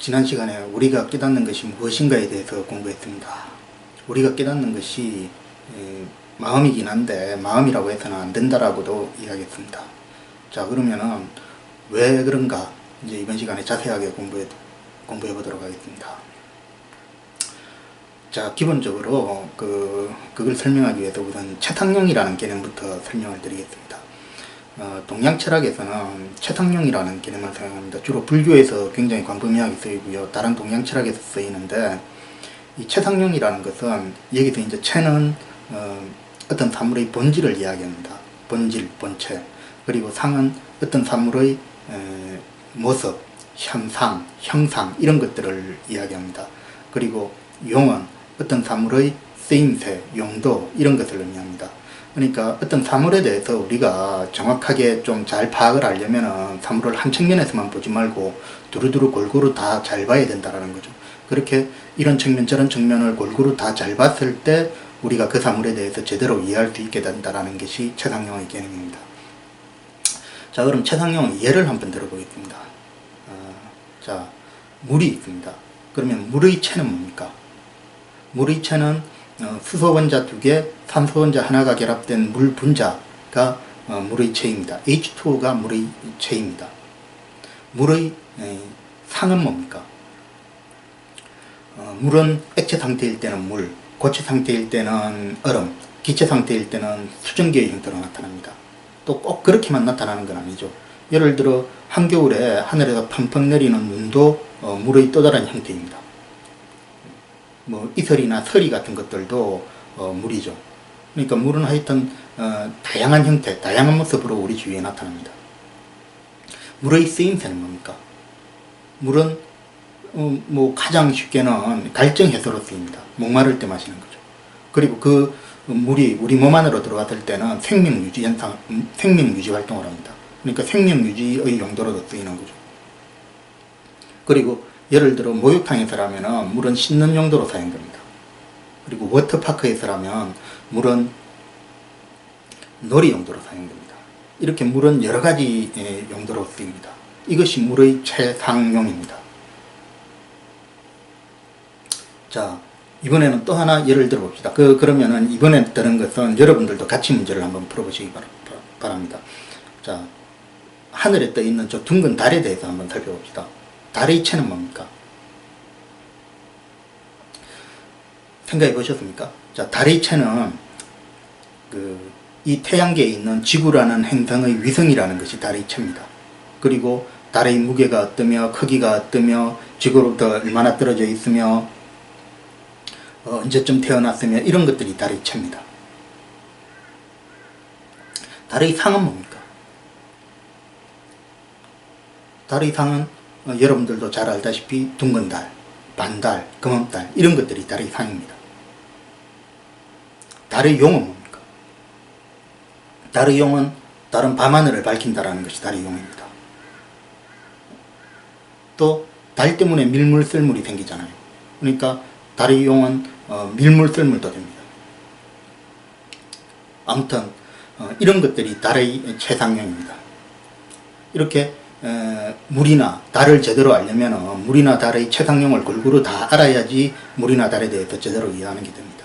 지난 시간에 우리가 깨닫는 것이 무엇인가에 대해서 공부했습니다. 우리가 깨닫는 것이 마음이긴 한데 마음이라고 해서는 안 된다라고도 이야기했습니다. 자, 그러면은 왜 그런가 이제 이번 시간에 자세하게 공부해 보도록 하겠습니다. 자, 기본적으로 그걸 설명하기 위해서 우선 최상용이라는 개념부터 설명을 드리겠습니다. 동양 철학에서는 최상용이라는 개념을 사용합니다. 주로 불교에서 굉장히 광범위하게 쓰이고요. 다른 동양 철학에서 쓰이는데, 이 최상용이라는 것은 여기서 이제 최는 어떤 사물의 본질을 이야기합니다. 본질, 본체. 그리고 상은 어떤 사물의 모습, 현상, 형상 이런 것들을 이야기합니다. 그리고 용은 어떤 사물의 쓰임새, 용도 이런 것을 의미합니다. 그러니까 어떤 사물에 대해서 우리가 정확하게 좀 잘 파악을 하려면 사물을 한 측면에서만 보지 말고 두루두루 골고루 다 잘 봐야 된다는 거죠. 그렇게 이런 측면 저런 측면을 골고루 다 잘 봤을 때 우리가 그 사물에 대해서 제대로 이해할 수 있게 된다는 것이 최상용의 개념입니다. 자, 그럼 최상용의 예를 한번 들어보겠습니다. 자, 물이 있습니다. 그러면 물의 체는 뭡니까? 물의 체는 수소 원자 2개, 산소 원자 하나가 결합된 물 분자가 물의 체입니다. H2O가 물의 체입니다. 물의 상은 뭡니까? 물은 액체 상태일 때는 물, 고체 상태일 때는 얼음, 기체 상태일 때는 수증기의 형태로 나타납니다. 또 꼭 그렇게만 나타나는 건 아니죠. 예를 들어 한겨울에 하늘에서 펑펑 내리는 눈도 물의 또 다른 형태입니다. 뭐 이슬이나 서리 같은 것들도 물이죠. 그러니까 물은 하여튼 다양한 형태, 다양한 모습으로 우리 주위에 나타납니다. 물의 쓰임새는 뭡니까? 물은 뭐 가장 쉽게는 갈증 해소로 쓰입니다. 목마를 때 마시는 거죠. 그리고 그 물이 우리 몸 안으로 들어갔을 때는 생명 유지 현상, 생명 유지 활동을 합니다. 그러니까 생명 유지의 용도로도 쓰이는 거죠. 그리고 예를 들어 목욕탕에서라면 물은 씻는 용도로 사용됩니다. 그리고 워터파크에서라면 물은 놀이 용도로 사용됩니다. 이렇게 물은 여러 가지 용도로 쓰입니다. 이것이 물의 최상용입니다. 자, 이번에는 또 하나 예를 들어 봅시다. 그러면은 이번에 들은 것은 여러분들도 같이 문제를 한번 풀어보시기 바랍니다. 자, 하늘에 떠 있는 저 둥근 달에 대해서 한번 살펴봅시다. 달의 체는 뭡니까? 생각해 보셨습니까? 자, 달의 체는 이 태양계에 있는 지구라는 행성의 위성이라는 것이 달의 체입니다. 그리고 달의 무게가 어떠며 크기가 어떠며 지구로부터 얼마나 떨어져 있으며 언제쯤 태어났으며 이런 것들이 달의 체입니다. 달의 상은 뭡니까? 달의 상은 여러분들도 잘 알다시피 둥근 달, 반달, 금음달 이런 것들이 달의 상입니다. 달의 용은 뭡니까? 달의 용은 달은 밤하늘을 밝힌다라는 것이 달의 용입니다. 또 달 때문에 밀물썰물이 생기잖아요. 그러니까 달의 용은 밀물썰물도 됩니다. 아무튼 이런 것들이 달의 최상용입니다. 이렇게 물이나 달을 제대로 알려면 물이나 달의 최상용을 골고루 다 알아야지 물이나 달에 대해서 제대로 이해하는 게 됩니다.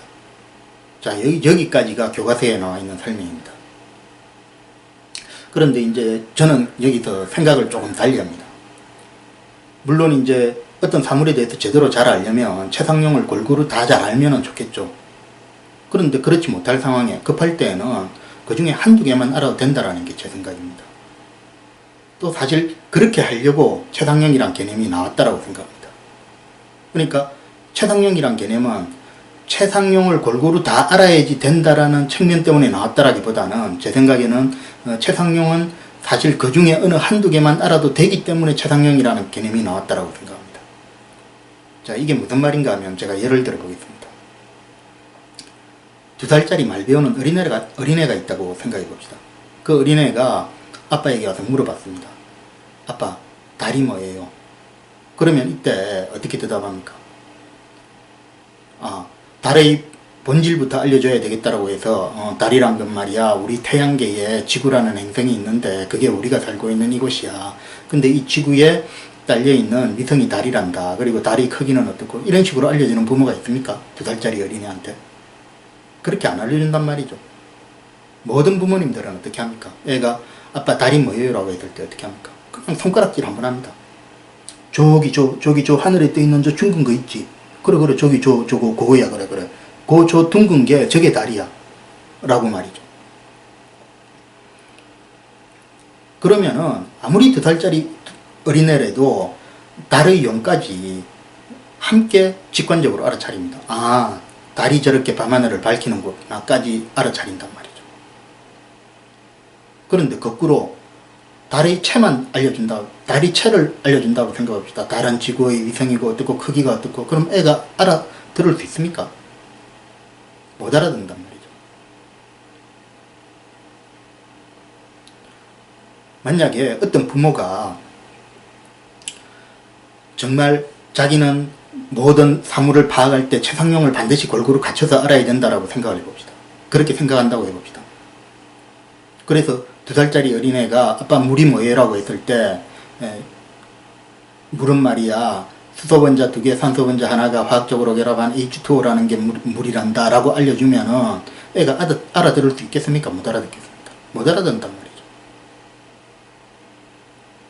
자, 여기까지가 교과서에 나와 있는 설명입니다. 그런데 이제 저는 여기서 생각을 조금 달리합니다. 물론 이제 어떤 사물에 대해서 제대로 잘 알려면 최상용을 골고루 다 잘 알면 좋겠죠. 그런데 그렇지 못할 상황에 급할 때에는 그 중에 한두 개만 알아도 된다라는 게 제 생각입니다. 또 사실 그렇게 하려고 최상용이란 개념이 나왔다라고 생각합니다. 그러니까 최상용이란 개념은 최상용을 골고루 다 알아야지 된다라는 측면 때문에 나왔다라기보다는 제 생각에는 최상용은 사실 그 중에 어느 한두 개만 알아도 되기 때문에 최상용이라는 개념이 나왔다라고 생각합니다. 자, 이게 무슨 말인가 하면 제가 예를 들어 보겠습니다. 2살짜리 말 배우는 어린애가 있다고 생각해 봅시다. 그 어린애가 아빠에게 와서 물어봤습니다. 아빠, 달이 뭐예요? 그러면 이때 어떻게 대답합니까? 달의 본질부터 알려줘야 되겠다라고 해서 달이란 건 말이야 우리 태양계에 지구라는 행성이 있는데 그게 우리가 살고 있는 이곳이야. 근데 이 지구에 딸려있는 미성이 달이란다. 그리고 달의 크기는 어떻고 이런 식으로 알려주는 부모가 있습니까? 2살짜리 어린애한테. 그렇게 안 알려준단 말이죠. 모든 부모님들은 어떻게 합니까? 애가 아빠 달이 뭐예요? 라고 했을 때 어떻게 합니까? 그냥 손가락질 한번 합니다. 저기 저 하늘에 떠있는 저 둥근 거 있지? 그래 저기 저거 그거야. 그래 저 둥근 게 저게 달이야 라고 말이죠. 그러면은 아무리 2살짜리 어린애라도 달의 용까지 함께 직관적으로 알아차립니다. 아, 달이 저렇게 밤하늘을 밝히는구나까지 알아차린단 말이죠. 그런데 거꾸로 달의 체만 알려준다, 달의 체를 알려준다고 생각합시다. 달은 지구의 위성이고 어떻고 크기가 어떻고. 그럼 애가 알아들을 수 있습니까? 못 알아듣는단 말이죠. 만약에 어떤 부모가 정말 자기는 모든 사물을 파악할 때 최상용을 반드시 골고루 갖춰서 알아야 된다라고 생각을 해봅시다. 그렇게 생각한다고 해봅시다. 그래서 2살짜리 어린애가 아빠 물이 뭐예요? 라고 했을 때 물은 말이야 수소번자 2개 산소번자 하나가 화학적으로 결합한 H2O라는 게 물이란다 라고 알려주면은 애가 알아들을 수 있겠습니까? 못 알아듣겠습니까? 못 알아듣는단 말이죠.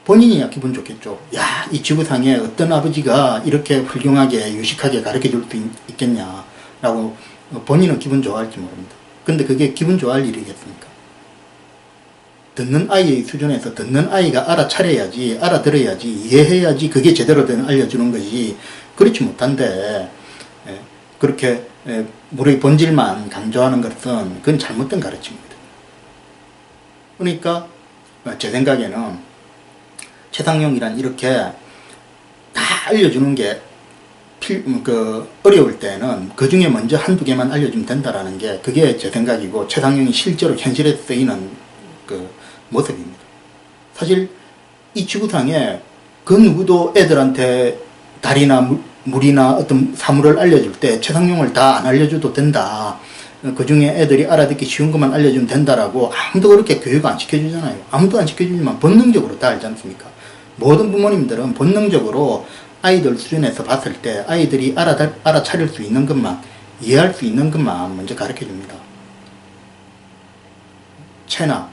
본인이야 기분 좋겠죠. 야, 이 지구상에 어떤 아버지가 이렇게 훌륭하게 유식하게 가르쳐 줄 수 있겠냐 라고 본인은 기분 좋아할지 모릅니다. 근데 그게 기분 좋아할 일이겠습니까? 듣는 아이의 수준에서 듣는 아이가 알아차려야지, 알아들어야지, 이해해야지 그게 제대로 된 알려주는 거지. 그렇지 못한데 그렇게 물의 본질만 강조하는 것은 그건 잘못된 가르침입니다. 그러니까 제 생각에는 최상용이란 이렇게 다 알려주는 게 어려울 때는 그 중에 먼저 한두 개만 알려주면 된다라는 게 그게 제 생각이고 최상용이 실제로 현실에 쓰이는 그 모습입니다. 사실 이 지구상에 그 누구도 애들한테 달이나 물이나 어떤 사물을 알려줄 때 최상용을 다 안 알려줘도 된다. 그 중에 애들이 알아듣기 쉬운 것만 알려주면 된다라고 아무도 그렇게 교육 안 시켜주잖아요. 아무도 안 시켜주지만 본능적으로 다 알지 않습니까? 모든 부모님들은 본능적으로 아이들 수준에서 봤을 때 아이들이 알아차릴 수 있는 것만, 이해할 수 있는 것만 먼저 가르쳐 줍니다. 체나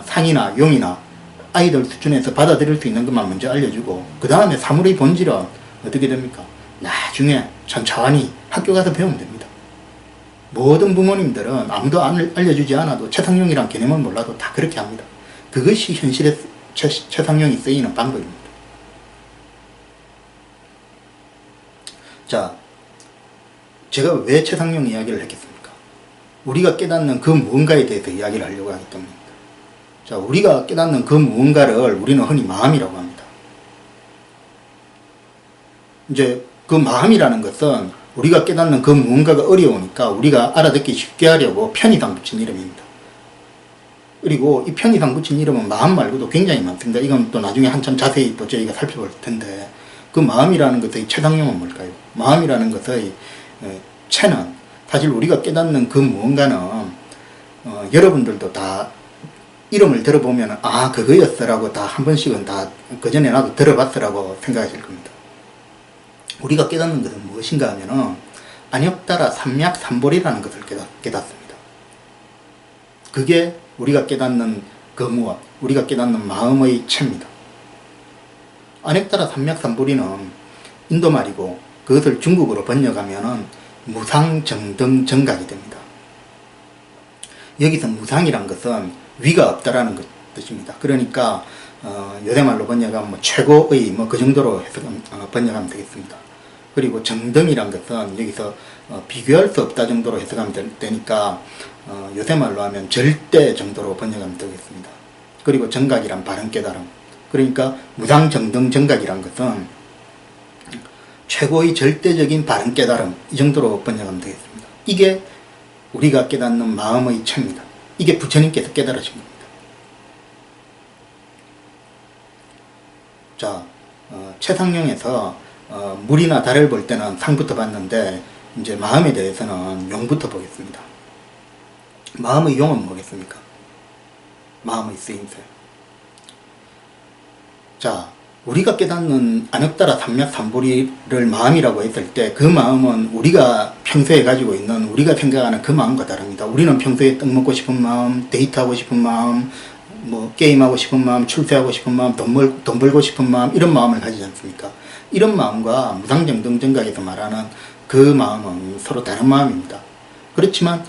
상이나 용이나 아이들 수준에서 받아들일 수 있는 것만 먼저 알려주고 그 다음에 사물의 본질은 어떻게 됩니까? 나중에 천천히 학교 가서 배우면 됩니다. 모든 부모님들은 아무도 알려주지 않아도 최상용이란 개념을 몰라도 다 그렇게 합니다. 그것이 현실에 최상용이 쓰이는 방법입니다. 자, 제가 왜 최상용 이야기를 했겠습니까? 우리가 깨닫는 그 무언가에 대해서 이야기를 하려고 하기 때문입니다. 자, 우리가 깨닫는 그 무언가를 우리는 흔히 마음이라고 합니다. 이제 그 마음이라는 것은 우리가 깨닫는 그 무언가가 어려우니까 우리가 알아듣기 쉽게 하려고 편의상 붙인 이름입니다. 그리고 이 편의상 붙인 이름은 마음 말고도 굉장히 많습니다. 이건 또 나중에 한참 자세히 또 저희가 살펴볼 텐데 그 마음이라는 것의 최상용은 뭘까요? 마음이라는 것의 체는 사실 우리가 깨닫는 그 무언가는 여러분들도 다 이름을 들어보면 아 그거였어라고 다 한 번씩은 다 그전에 나도 들어봤어라고 생각하실 겁니다. 우리가 깨닫는 것은 무엇인가 하면은 안역따라 삼맥삼볼이라는 것을 깨닫습니다. 그게 우리가 깨닫는 그 무엇, 우리가 깨닫는 마음의 체입니다. 안역따라 삼맥삼볼이는 인도말이고 그것을 중국어로 번역하면은 무상정등정각이 됩니다. 여기서 무상이란 것은 위가 없다라는 뜻입니다. 그러니까 요새말로 번역하면 최고의 그 정도로 해서 번역하면 되겠습니다. 그리고 정등이란 것은 여기서 비교할 수 없다 정도로 해석하면 되니까 요새말로 하면 절대 정도로 번역하면 되겠습니다. 그리고 정각이란 바른 깨달음. 그러니까 무상정등 정각이란 것은 최고의 절대적인 바른 깨달음 이 정도로 번역하면 되겠습니다. 이게 우리가 깨닫는 마음의 체입니다. 이게 부처님께서 깨달으신 겁니다. 자, 최상용에서 물이나 달을 볼 때는 상부터 봤는데 이제 마음에 대해서는 용부터 보겠습니다. 마음의 용은 뭐겠습니까? 마음의 쓰임새. 자, 우리가 깨닫는 안역따라 삼맥삼보리를 마음이라고 했을 때 그 마음은 우리가 평소에 가지고 있는 우리가 생각하는 그 마음과 다릅니다. 우리는 평소에 떡 먹고 싶은 마음, 데이트하고 싶은 마음, 뭐 게임하고 싶은 마음, 출세하고 싶은 마음, 돈 벌고 싶은 마음, 이런 마음을 가지지 않습니까? 이런 마음과 무상정등정각에서 말하는 그 마음은 서로 다른 마음입니다. 그렇지만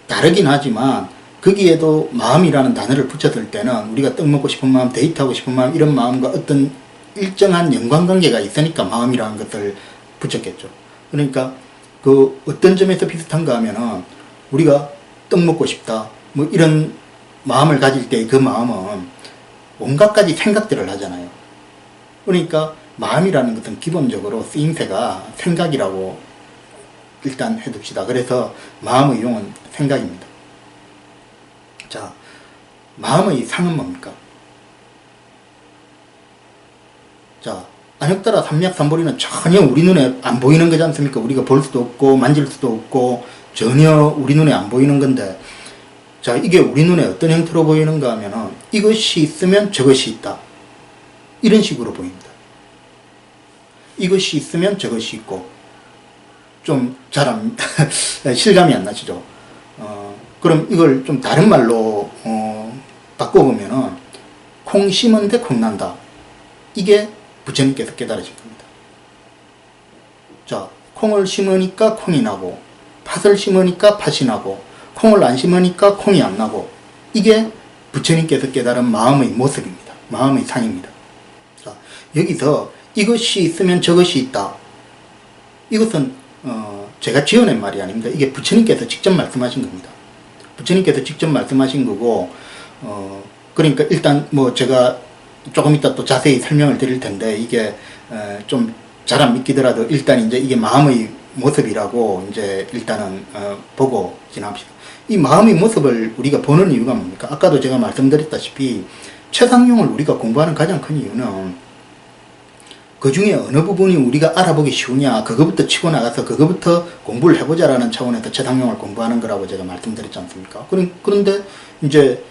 다르긴 하지만 거기에도 마음이라는 단어를 붙였을 때는 우리가 떡 먹고 싶은 마음, 데이트하고 싶은 마음, 이런 마음과 어떤 일정한 연관관계가 있으니까 마음이라는 것을 붙였겠죠. 그러니까 그 어떤 점에서 비슷한가 하면은 우리가 떡 먹고 싶다 뭐 이런 마음을 가질 때 그 마음은 온갖 가지 생각들을 하잖아요. 그러니까 마음이라는 것은 기본적으로 쓰임새가 생각이라고 일단 해둡시다. 그래서 마음의 용은 생각입니다. 자, 마음의 상은 뭡니까? 자, 안역따라 삼맥삼보리는 전혀 우리 눈에 안 보이는 거지 않습니까? 우리가 볼 수도 없고 만질 수도 없고 전혀 우리 눈에 안 보이는 건데, 자, 이게 우리 눈에 어떤 형태로 보이는가 하면은 이것이 있으면 저것이 있다, 이런 식으로 보입니다. 이것이 있으면 저것이 있고, 좀 잘 안 실감이 안 나시죠? 그럼 이걸 좀 다른 말로 바꿔보면은 콩 심은데 콩 난다, 이게 부처님께서 깨달으신 겁니다. 자, 콩을 심으니까 콩이 나고, 팥을 심으니까 팥이 나고, 콩을 안 심으니까 콩이 안 나고, 이게 부처님께서 깨달은 마음의 모습입니다. 마음의 상입니다. 자, 여기서 이것이 있으면 저것이 있다, 이것은 제가 지어낸 말이 아닙니다. 이게 부처님께서 직접 말씀하신 겁니다. 부처님께서 직접 말씀하신 거고, 그러니까 일단 뭐 제가 조금 이따 또 자세히 설명을 드릴 텐데, 이게 좀 잘 안 믿기더라도 일단 이제 이게 마음의 모습이라고 이제 일단은 보고 지납시다. 이 마음의 모습을 우리가 보는 이유가 뭡니까? 아까도 제가 말씀드렸다시피 최상용을 우리가 공부하는 가장 큰 이유는 그 중에 어느 부분이 우리가 알아보기 쉬우냐, 그거부터 치고 나가서 그거부터 공부를 해보자라는 차원에서 최상용을 공부하는 거라고 제가 말씀드렸지 않습니까? 그런데 이제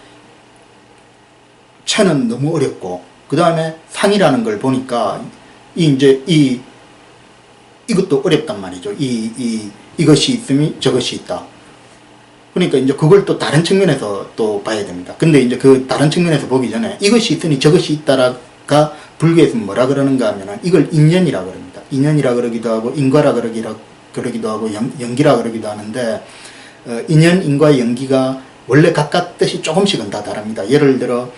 체는 너무 어렵고, 그 다음에 상이라는 걸 보니까 이것도 어렵단 말이죠. 이것이 있으면 저것이 있다. 그러니까 이제 그걸 또 다른 측면에서 또 봐야 됩니다. 근데 이제 그 다른 측면에서 보기 전에 이것이 있으니 저것이 있다가 불교에서 뭐라 그러는가 하면은 이걸 인연이라 그럽니다. 인연이라 그러기도 하고 인과라 그러기도 하고 연기라 그러기도 하는데, 인연, 인과, 연기가 원래 각각 뜻이 조금씩은 다 다릅니다. 예를 들어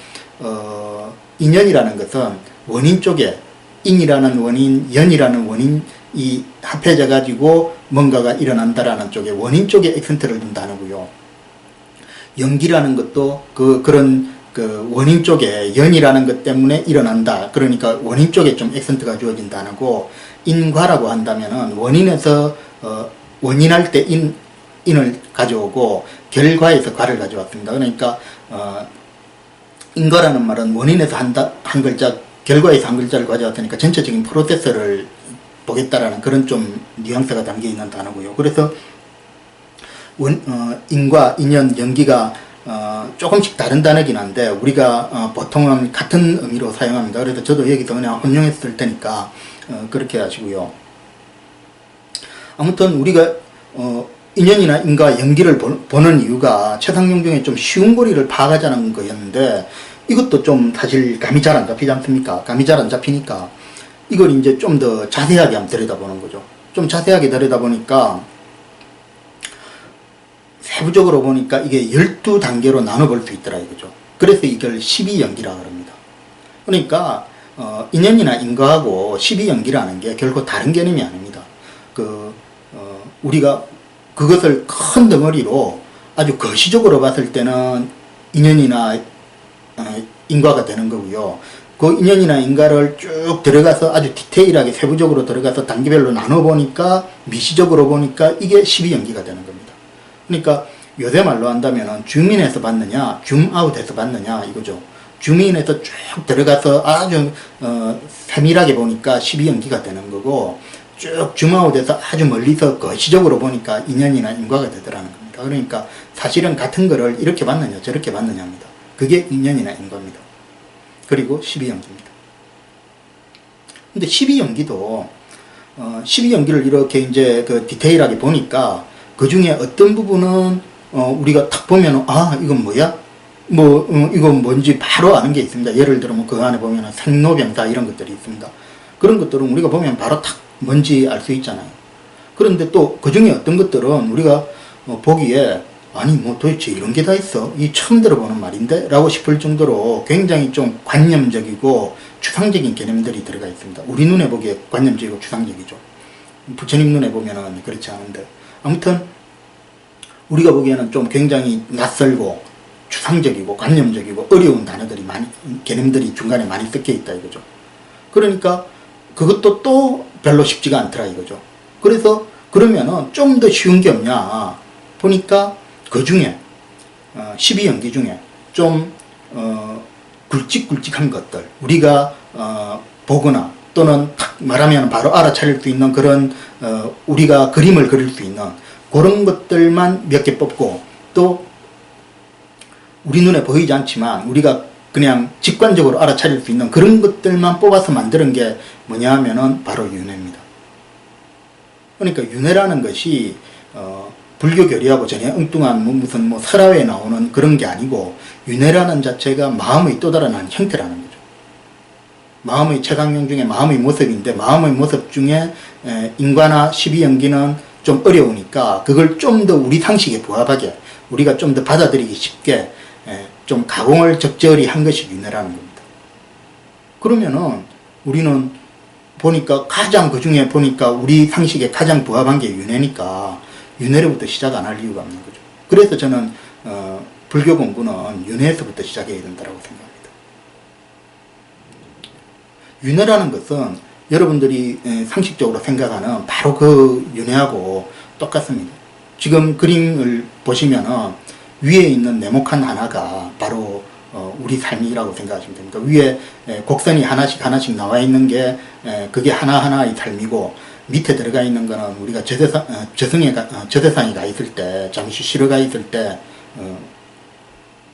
인연이라는 것은 원인 쪽에 인이라는 원인, 연이라는 원인, 이 합해져 가지고 뭔가가 일어난다라는 쪽에 원인 쪽에 액센트를 둔 단어고요. 연기라는 것도 그런 원인 쪽에 연이라는 것 때문에 일어난다, 그러니까 원인 쪽에 좀 액센트가 주어진 단어고, 인과라고 한다면은 원인에서 원인할 때 인을 가져오고 결과에서 과를 가져왔습니다. 그러니까 인과라는 말은 원인에서 한 글자, 결과에서 한 글자를 가져왔으니까 전체적인 프로세스를 보겠다라는 그런 좀 뉘앙스가 담겨 있는 단어고요. 그래서 인과, 인연, 연기가 조금씩 다른 단어긴 한데 우리가 보통은 같은 의미로 사용합니다. 그래서 저도 여기서 그냥 혼용해서 쓸 테니까 그렇게 하시고요. 아무튼 우리가 인연이나 인과, 연기를 보는 이유가 최상용 중에 좀 쉬운 고리를 파악하자는 거였는데, 이것도 좀 사실 감이 잘 안 잡히지 않습니까? 감이 잘 안 잡히니까 이걸 이제 좀 더 자세하게 한번 들여다보는 거죠. 좀 자세하게 들여다보니까 세부적으로 보니까 이게 12단계로 나눠볼 수 있더라 이거죠. 그래서 이걸 12연기라 그럽니다. 그러니까 인연이나 인과하고 12연기라는 게 결코 다른 개념이 아닙니다. 우리가 그것을 큰 덩어리로 아주 거시적으로 봤을 때는 인연이나 인과가 되는 거고요. 그 인연이나 인과를 쭉 들어가서 아주 디테일하게 세부적으로 들어가서 단계별로 나눠보니까 미시적으로 보니까 이게 12연기가 되는 겁니다. 그러니까 요새 말로 한다면 줌인에서 봤느냐 줌아웃에서 봤느냐 이거죠. 줌인에서 쭉 들어가서 아주 세밀하게 보니까 12연기가 되는 거고, 쭉 줌아웃에서 아주 멀리서 거시적으로 보니까 인연이나 인과가 되더라는 겁니다. 그러니까 사실은 같은 거를 이렇게 봤느냐 저렇게 봤느냐입니다. 그게 인연이나 인과입니다. 그리고 12연기입니다. 근데 12연기도 12연기를 이렇게 이제 그 디테일하게 보니까 그 중에 어떤 부분은 우리가 딱 보면 이건 뭐야? 이건 뭔지 바로 아는 게 있습니다. 예를 들어 그 안에 보면 생로병사 이런 것들이 있습니다. 그런 것들은 우리가 보면 바로 딱 뭔지 알 수 있잖아요. 그런데 또 그 중에 어떤 것들은 우리가 보기에 아니 도대체 이런 게 다 있어? 이 처음 들어보는 말인데? 라고 싶을 정도로 굉장히 좀 관념적이고 추상적인 개념들이 들어가 있습니다. 우리 눈에 보기에 관념적이고 추상적이죠. 부처님 눈에 보면은 그렇지 않은데, 아무튼 우리가 보기에는 좀 굉장히 낯설고 추상적이고 관념적이고 어려운 단어들이 개념들이 중간에 많이 섞여 있다 이거죠. 그러니까 그것도 또 별로 쉽지가 않더라 이거죠. 그래서 그러면은 좀 더 쉬운 게 없냐 보니까 그 중에 12연기 중에 좀 굵직굵직한 것들, 우리가 보거나 또는 탁 말하면 바로 알아차릴 수 있는 그런 우리가 그림을 그릴 수 있는 그런 것들만 몇 개 뽑고, 또 우리 눈에 보이지 않지만 우리가 그냥 직관적으로 알아차릴 수 있는 그런 것들만 뽑아서 만드는 게 뭐냐 하면은 바로 윤회입니다. 그러니까 윤회라는 것이 불교 교리하고 전혀 엉뚱한 무슨 설화에 나오는 그런 게 아니고, 윤회라는 자체가 마음의 또 다른 한 형태라는 거죠. 마음의 최강령 중에 마음의 모습인데, 마음의 모습 중에 인과나 12연기는 좀 어려우니까 그걸 좀 더 우리 상식에 부합하게, 우리가 좀 더 받아들이기 쉽게 좀 가공을 적절히 한 것이 윤회라는 겁니다. 그러면은 우리는 보니까 가장 그 중에 보니까 우리 상식에 가장 부합한 게 윤회니까 윤회로부터 시작 안 할 이유가 없는 거죠. 그래서 저는 불교 공부는 윤회에서부터 시작해야 된다고 생각합니다. 윤회라는 것은 여러분들이 상식적으로 생각하는 바로 그 윤회하고 똑같습니다. 지금 그림을 보시면은 위에 있는 네모칸 하나가 바로 우리 삶이라고 생각하시면 됩니다. 위에 곡선이 하나씩 나와 있는 게 그게 하나하나의 삶이고, 밑에 들어가 있는 거는 우리가 저세상에 가 있을 때, 잠시 쉬러 가 있을 때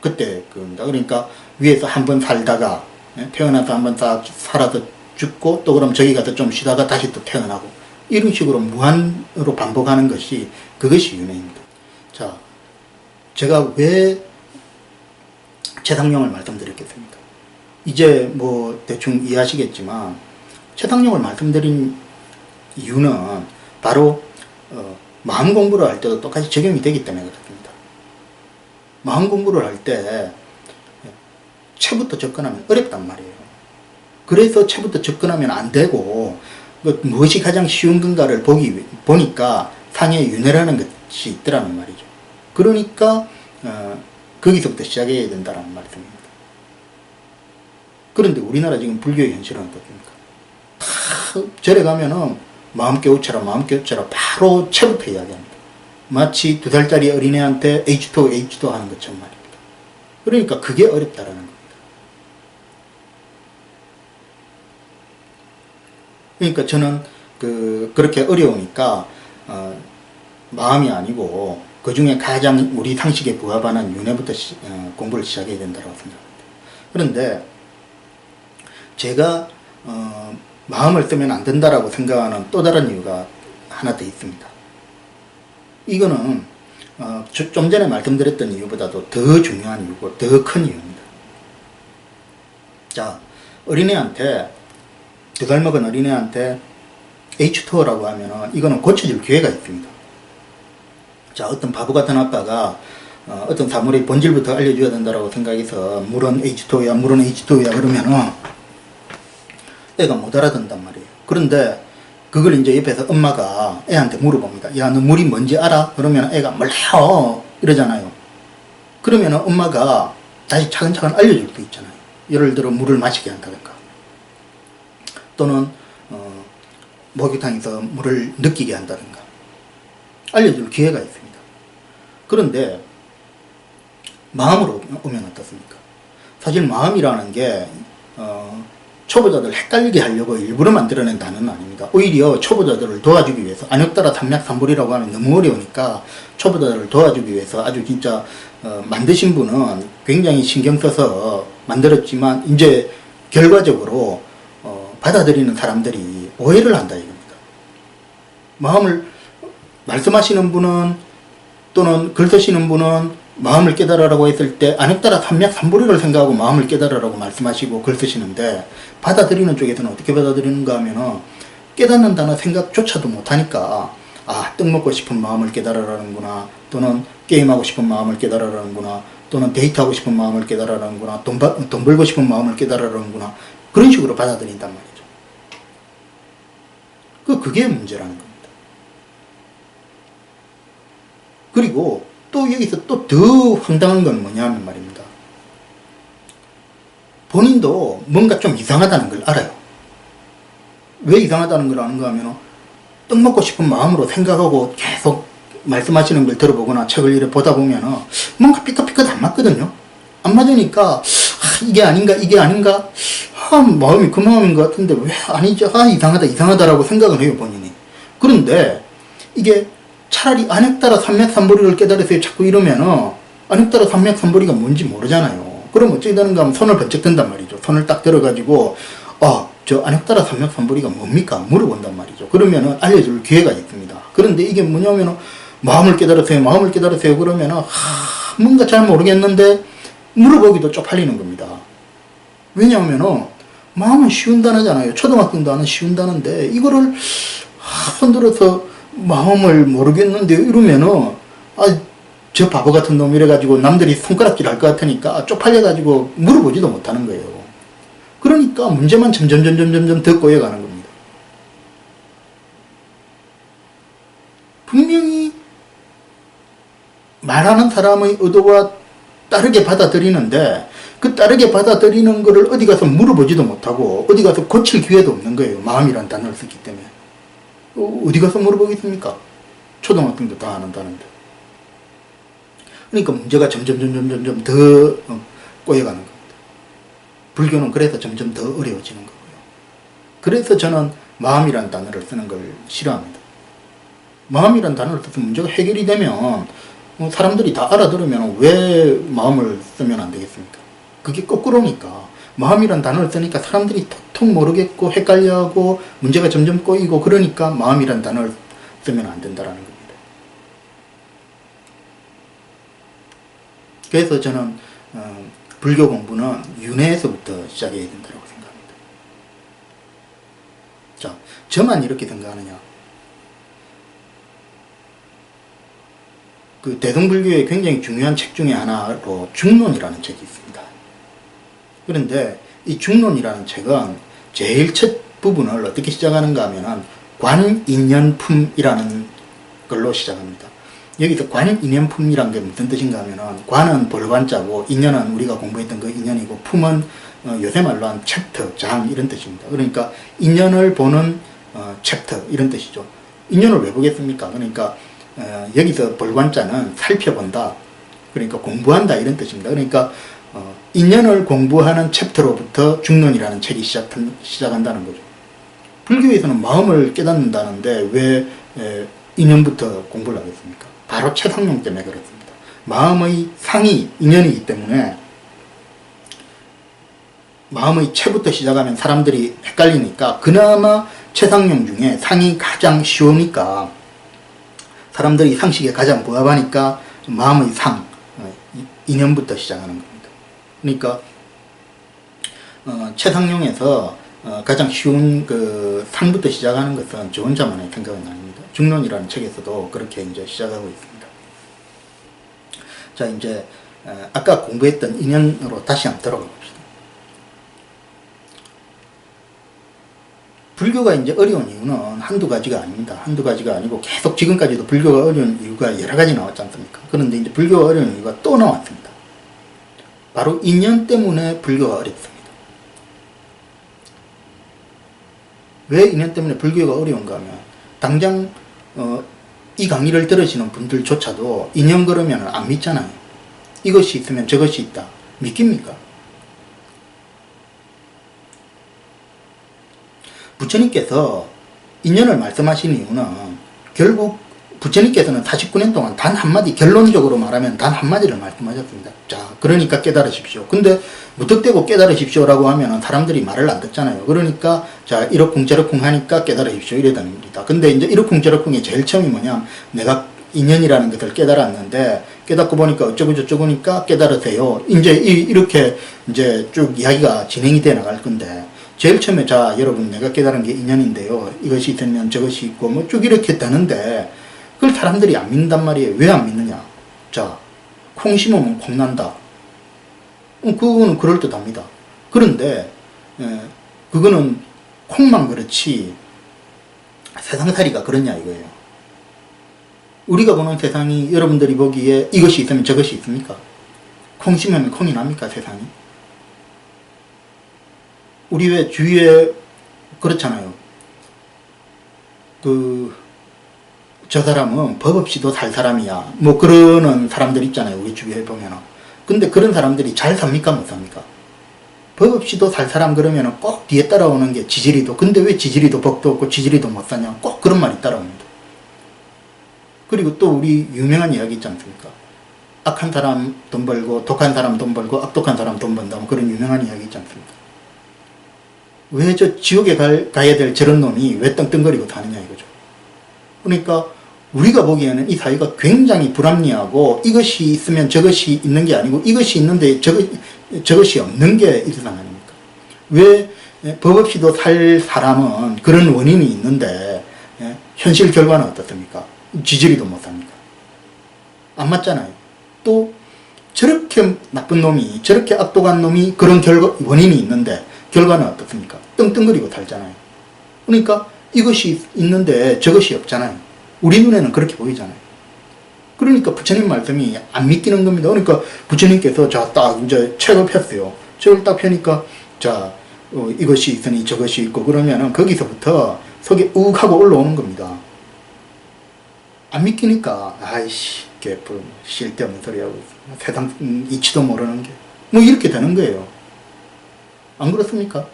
그때 그겁니다. 그러니까 위에서 한번 살다가 태어나서 한번 딱 살아서 죽고, 또 그럼 저기 가서 좀 쉬다가 다시 또 태어나고, 이런 식으로 무한으로 반복하는 것이 그것이 윤회입니다. 자, 제가 왜 최상령을 말씀드렸겠습니까? 이제 대충 이해하시겠지만, 최상령을 말씀드린 이유는 바로 마음 공부를 할 때도 똑같이 적용이 되기 때문에 그렇습니다. 마음 공부를 할 때 채부터 접근하면 어렵단 말이에요. 그래서 채부터 접근하면 안 되고, 무엇이 가장 쉬운 건가를 보니까 상해 윤회라는 것이 있더라는 말이죠. 그러니까 거기서부터 시작해야 된다는 말씀입니다. 그런데 우리나라 지금 불교의 현실은 어떻습니까? 다 절에 가면은 마음 깨우쳐라 바로 채부터 이야기합니다. 마치 2살짜리 어린애한테 H2 하는 것처럼 말입니다. 그러니까 그게 어렵다라는 겁니다. 그러니까 저는 그렇게 어려우니까 마음이 아니고 그 중에 가장 우리 상식에 부합하는 윤회부터 공부를 시작해야 된다고 생각합니다. 그런데 제가 마음을 쓰면 안 된다라고 생각하는 또 다른 이유가 하나 더 있습니다. 이거는 좀 전에 말씀드렸던 이유보다도 더 중요한 이유고 더 큰 이유입니다. 자, 어린애한테 2살 먹은 어린애한테 H2O라고 하면은 이거는 고쳐질 기회가 있습니다. 자, 어떤 바보 같은 아빠가 어떤 사물의 본질부터 알려줘야 된다고 생각해서 물은 H2O야 그러면은 애가 못 알아듣는단 말이에요. 그런데 그걸 이제 옆에서 엄마가 애한테 물어봅니다. 야, 너 물이 뭔지 알아? 그러면 애가 몰라요 이러잖아요. 그러면 엄마가 다시 차근차근 알려줄 수 있잖아요. 예를 들어 물을 마시게 한다든가, 또는 목욕탕에서 물을 느끼게 한다든가 알려줄 기회가 있습니다. 그런데 마음으로 오면 어떻습니까? 사실 마음이라는 게 초보자들 헷갈리게 하려고 일부러 만들어낸 단어는 아닙니다. 오히려 초보자들을 도와주기 위해서, 안역따라 삼략삼불이라고 하면 너무 어려우니까 초보자들을 도와주기 위해서 아주 진짜 만드신 분은 굉장히 신경 써서 만들었지만, 이제 결과적으로 받아들이는 사람들이 오해를 한다 이겁니다. 마음을 말씀하시는 분은 또는 글 쓰시는 분은 마음을 깨달으라고 했을 때 안핵따라 삼맥삼보리를 생각하고 마음을 깨달으라고 말씀하시고 글 쓰시는데, 받아들이는 쪽에서는 어떻게 받아들이는가 하면은 깨닫는다는 생각조차도 못하니까 떡 먹고 싶은 마음을 깨달으라는구나, 또는 게임하고 싶은 마음을 깨달으라는구나, 또는 데이트하고 싶은 마음을 깨달으라는구나, 돈 벌고 싶은 마음을 깨달으라는구나, 그런 식으로 받아들인단 말이죠. 그게 문제라는 겁니다. 그리고 또 여기서 또 더 황당한 건 뭐냐면 말입니다. 본인도 뭔가 좀 이상하다는 걸 알아요. 왜 이상하다는 걸 아는가 하면, 떡 먹고 싶은 마음으로 생각하고 계속 말씀하시는 걸 들어보거나 책을 이렇게 보다 보면 뭔가 삐끗삐끗 안 맞거든요. 안 맞으니까 이게 아닌가 마음이 그 마음인 것 같은데 왜 아니죠, 이상하다라고 생각을 해요, 본인이. 그런데 이게 차라리 안핵따라 삼맥삼보리를 깨달으세요 자꾸 이러면은 안핵따라 삼맥삼보리가 뭔지 모르잖아요. 그럼 어찌 되는가 하면 손을 번쩍 든단 말이죠. 손을 딱 들어가지고 저 안핵따라 삼맥삼보리가 뭡니까? 물어본단 말이죠. 그러면은 알려줄 기회가 있습니다. 그런데 이게 뭐냐면은 마음을 깨달으세요 그러면은 뭔가 잘 모르겠는데 물어보기도 쪽팔리는 겁니다. 왜냐하면은 마음은 쉬운 단어잖아요. 초등학생도 아는 쉬운 단어인데 이거를 손들어서 마음을 모르겠는데 이러면은 저 바보 같은 놈 이래가지고 남들이 손가락질 할 것 같으니까 쪽팔려가지고 물어보지도 못하는 거예요. 그러니까 문제만 점점 더 꼬여가는 겁니다. 분명히 말하는 사람의 의도와 다르게 받아들이는데 그 다르게 받아들이는 거를 어디 가서 물어보지도 못하고 어디 가서 고칠 기회도 없는 거예요. 마음이란 단어를 쓰기 때문에. 어디 가서 물어보겠습니까? 초등학생도 다 안한다는데. 그러니까 문제가 점점 더 꼬여가는 겁니다. 불교는 그래서 점점 더 어려워지는 거고요. 그래서 저는 마음이란 단어를 쓰는 걸 싫어합니다. 마음이란 단어를 써서 문제가 해결이 되면 사람들이 다 알아들으면 왜 마음을 쓰면 안 되겠습니까? 그게 거꾸로니까. 마음이란 단어를 쓰니까 사람들이 톡톡 모르겠고 헷갈려하고 문제가 점점 꼬이고 그러니까 마음이란 단어를 쓰면 안 된다라는 겁니다. 그래서 저는 불교 공부는 윤회에서부터 시작해야 된다고 생각합니다. 자, 저만 이렇게 생각하느냐? 그 대승불교의 굉장히 중요한 책 중에 하나로 중론이라는 책이 있습니다. 그런데 이 중론이라는 책은 제일 첫 부분을 어떻게 시작하는가 하면은 관인연품이라는 걸로 시작합니다. 여기서 관인연품이란 게 무슨 뜻인가 하면은 관은 볼관자고 인연은 우리가 공부했던 그 인연이고 품은 요새 말로 한 챕터, 장 이런 뜻입니다. 그러니까 인연을 보는 챕터 이런 뜻이죠. 인연을 왜 보겠습니까? 그러니까 여기서 볼관자는 살펴본다. 그러니까 공부한다 이런 뜻입니다. 그러니까 인연을 공부하는 챕터로부터 중론이라는 책이 시작한다는 거죠. 불교에서는 마음을 깨닫는다는데 왜 인연부터 공부를 하겠습니까? 바로 최상용 때문에 그렇습니다. 마음의 상이 인연이기 때문에 마음의 채부터 시작하면 사람들이 헷갈리니까 그나마 최상용 중에 상이 가장 쉬우니까 사람들이 상식에 가장 부합하니까 마음의 상, 인연부터 시작하는 겁니다. 그러니까 최상용에서 가장 쉬운 그 상부터 시작하는 것은 저 혼자만의 생각은 아닙니다. 중론이라는 책에서도 그렇게 이제 시작하고 있습니다. 자, 이제 아까 공부했던 인연으로 다시 한번 들어가 봅시다. 불교가 이제 어려운 이유는 한두 가지가 아닙니다. 한두 가지가 아니고 계속 지금까지도 불교가 어려운 이유가 여러 가지 나왔지 않습니까? 그런데 이제 불교가 어려운 이유가 또 나왔습니다. 바로 인연 때문에 불교가 어렵습니다. 왜 인연 때문에 불교가 어려운가 하면 당장 이 강의를 들으시는 분들조차도 인연 그러면 안 믿잖아요. 이것이 있으면 저것이 있다. 믿깁니까? 부처님께서 인연을 말씀하시는 이유는 결국 부처님께서는 49년 동안 단 한마디, 결론적으로 말하면 단 한마디를 말씀하셨습니다. 자, 그러니까 깨달으십시오. 근데 무턱대고 깨달으십시오라고 하면 사람들이 말을 안 듣잖아요. 그러니까 자, 이러쿵저러쿵 하니까 깨달으십시오 이래답니다. 근데 이제 이러쿵저러쿵이 제일 처음이 뭐냐, 내가 인연이라는 것을 깨달았는데 깨닫고 보니까 어쩌고 저쩌고니까 깨달으세요. 이제 이렇게 이제 쭉 이야기가 진행이 돼 나갈 건데, 제일 처음에 자, 여러분 내가 깨달은 게 인연인데요. 이것이 있으면 저것이 있고 뭐 쭉 이렇게 되는데 그걸 사람들이 안 믿는단 말이에요. 왜 안 믿느냐? 자, 콩 심으면 콩 난다. 그거는 그럴듯합니다. 그런데 그거는 콩만 그렇지 세상살이가 그렇냐 이거예요. 우리가 보는 세상이 여러분들이 보기에 이것이 있으면 저것이 있습니까? 콩 심으면 콩이 납니까 세상이? 우리 왜 주위에 그렇잖아요. 저 사람은 법 없이도 살 사람이야. 뭐 그러는 사람들 있잖아요. 우리 주위에 보면은. 근데 그런 사람들이 잘 삽니까? 못 삽니까? 법 없이도 살 사람 그러면은 꼭 뒤에 따라오는 게 지지리도. 근데 왜 지지리도 법도 없고 지지리도 못 사냐? 꼭 그런 말이 따라옵니다. 그리고 또 우리 유명한 이야기 있지 않습니까? 악한 사람 돈 벌고 독한 사람 돈 벌고 악독한 사람 돈 번다. 뭐 그런 유명한 이야기 있지 않습니까? 왜 저 지옥에 가야 될 저런 놈이 왜 떵떵거리고 다니냐 이거죠. 그러니까 우리가 보기에는 이 사회가 굉장히 불합리하고 이것이 있으면 저것이 있는 게 아니고 이것이 있는데 저것이 없는 게 이상 아닙니까? 왜 법 없이도 살 사람은 그런 원인이 있는데 현실 결과는 어떻습니까? 지지리도 못 삽니까? 안 맞잖아요. 또 저렇게 나쁜 놈이, 저렇게 악독한 놈이 그런 원인이 있는데 결과는 어떻습니까? 떵떵거리고 살잖아요. 그러니까 이것이 있는데 저것이 없잖아요. 우리 눈에는 그렇게 보이잖아요. 그러니까 부처님 말씀이 안 믿기는 겁니다. 그러니까 부처님께서 자, 딱 이제 책을 폈어요. 책을 딱 펴니까 자, 이것이 있으니 저것이 있고 그러면은 거기서부터 속에 욱 하고 올라오는 겁니다. 안 믿기니까 아이씨, 개뿔 쓸데없는 소리 하고 있어. 세상 이치도 모르는 게 뭐 이렇게 되는 거예요. 안 그렇습니까?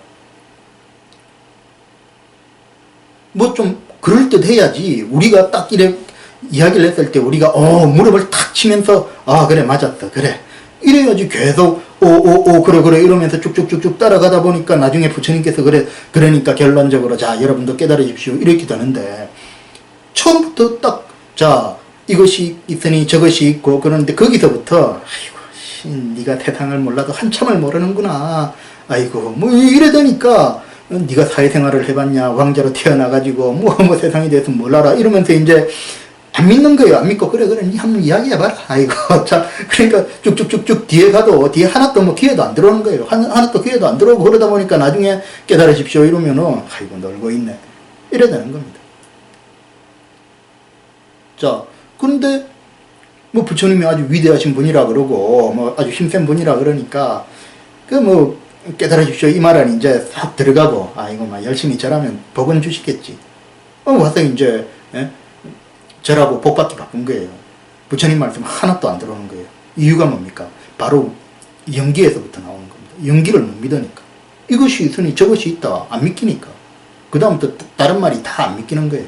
뭐 좀 그럴듯 해야지. 우리가 딱 이래 이야기를 했을 때 우리가 무릎을 탁 치면서 아 그래 맞았다 그래 이래야지. 계속 그래 이러면서 쭉쭉쭉쭉 따라가다 보니까 나중에 부처님께서 그러니까 결론적으로 자 여러분도 깨달으십시오 이렇게 되는데, 처음부터 딱 자 이것이 있으니 저것이 있고 그러는데 거기서부터 아이고 네가 세상을 몰라도 한참을 모르는구나. 아이고 뭐 이러다니까 네가 사회생활을 해봤냐, 왕자로 태어나가지고 뭐 세상에 대해서 뭘 알아 이러면서 이제 안 믿는 거예요. 안 믿고 그래 니 한번 이야기해봐라. 아이고 자 그러니까 쭉쭉쭉쭉 뒤에 가도 뒤에 하나도 뭐 귀에도 안 들어오는 거예요. 하나도 귀에도 안 들어오고 그러다 보니까 나중에 깨달으십시오 이러면은 아이고 놀고 있네 이래야 되는 겁니다. 자 그런데 뭐 부처님이 아주 위대하신 분이라 그러고 뭐 아주 힘센 분이라 그러니까 그 뭐 깨달으십시오 이 말은 이제 싹 들어가고 아이고 막 열심히 절하면 복은 주시겠지. 와서 이제 절하고 복 받기 바쁜 거예요. 부처님 말씀 하나도 안 들어오는 거예요. 이유가 뭡니까? 바로 연기에서부터 나오는 겁니다. 연기를 못 믿으니까. 이것이 있으니 저것이 있다 안 믿기니까 그 다음부터 다른 말이 다 안 믿기는 거예요.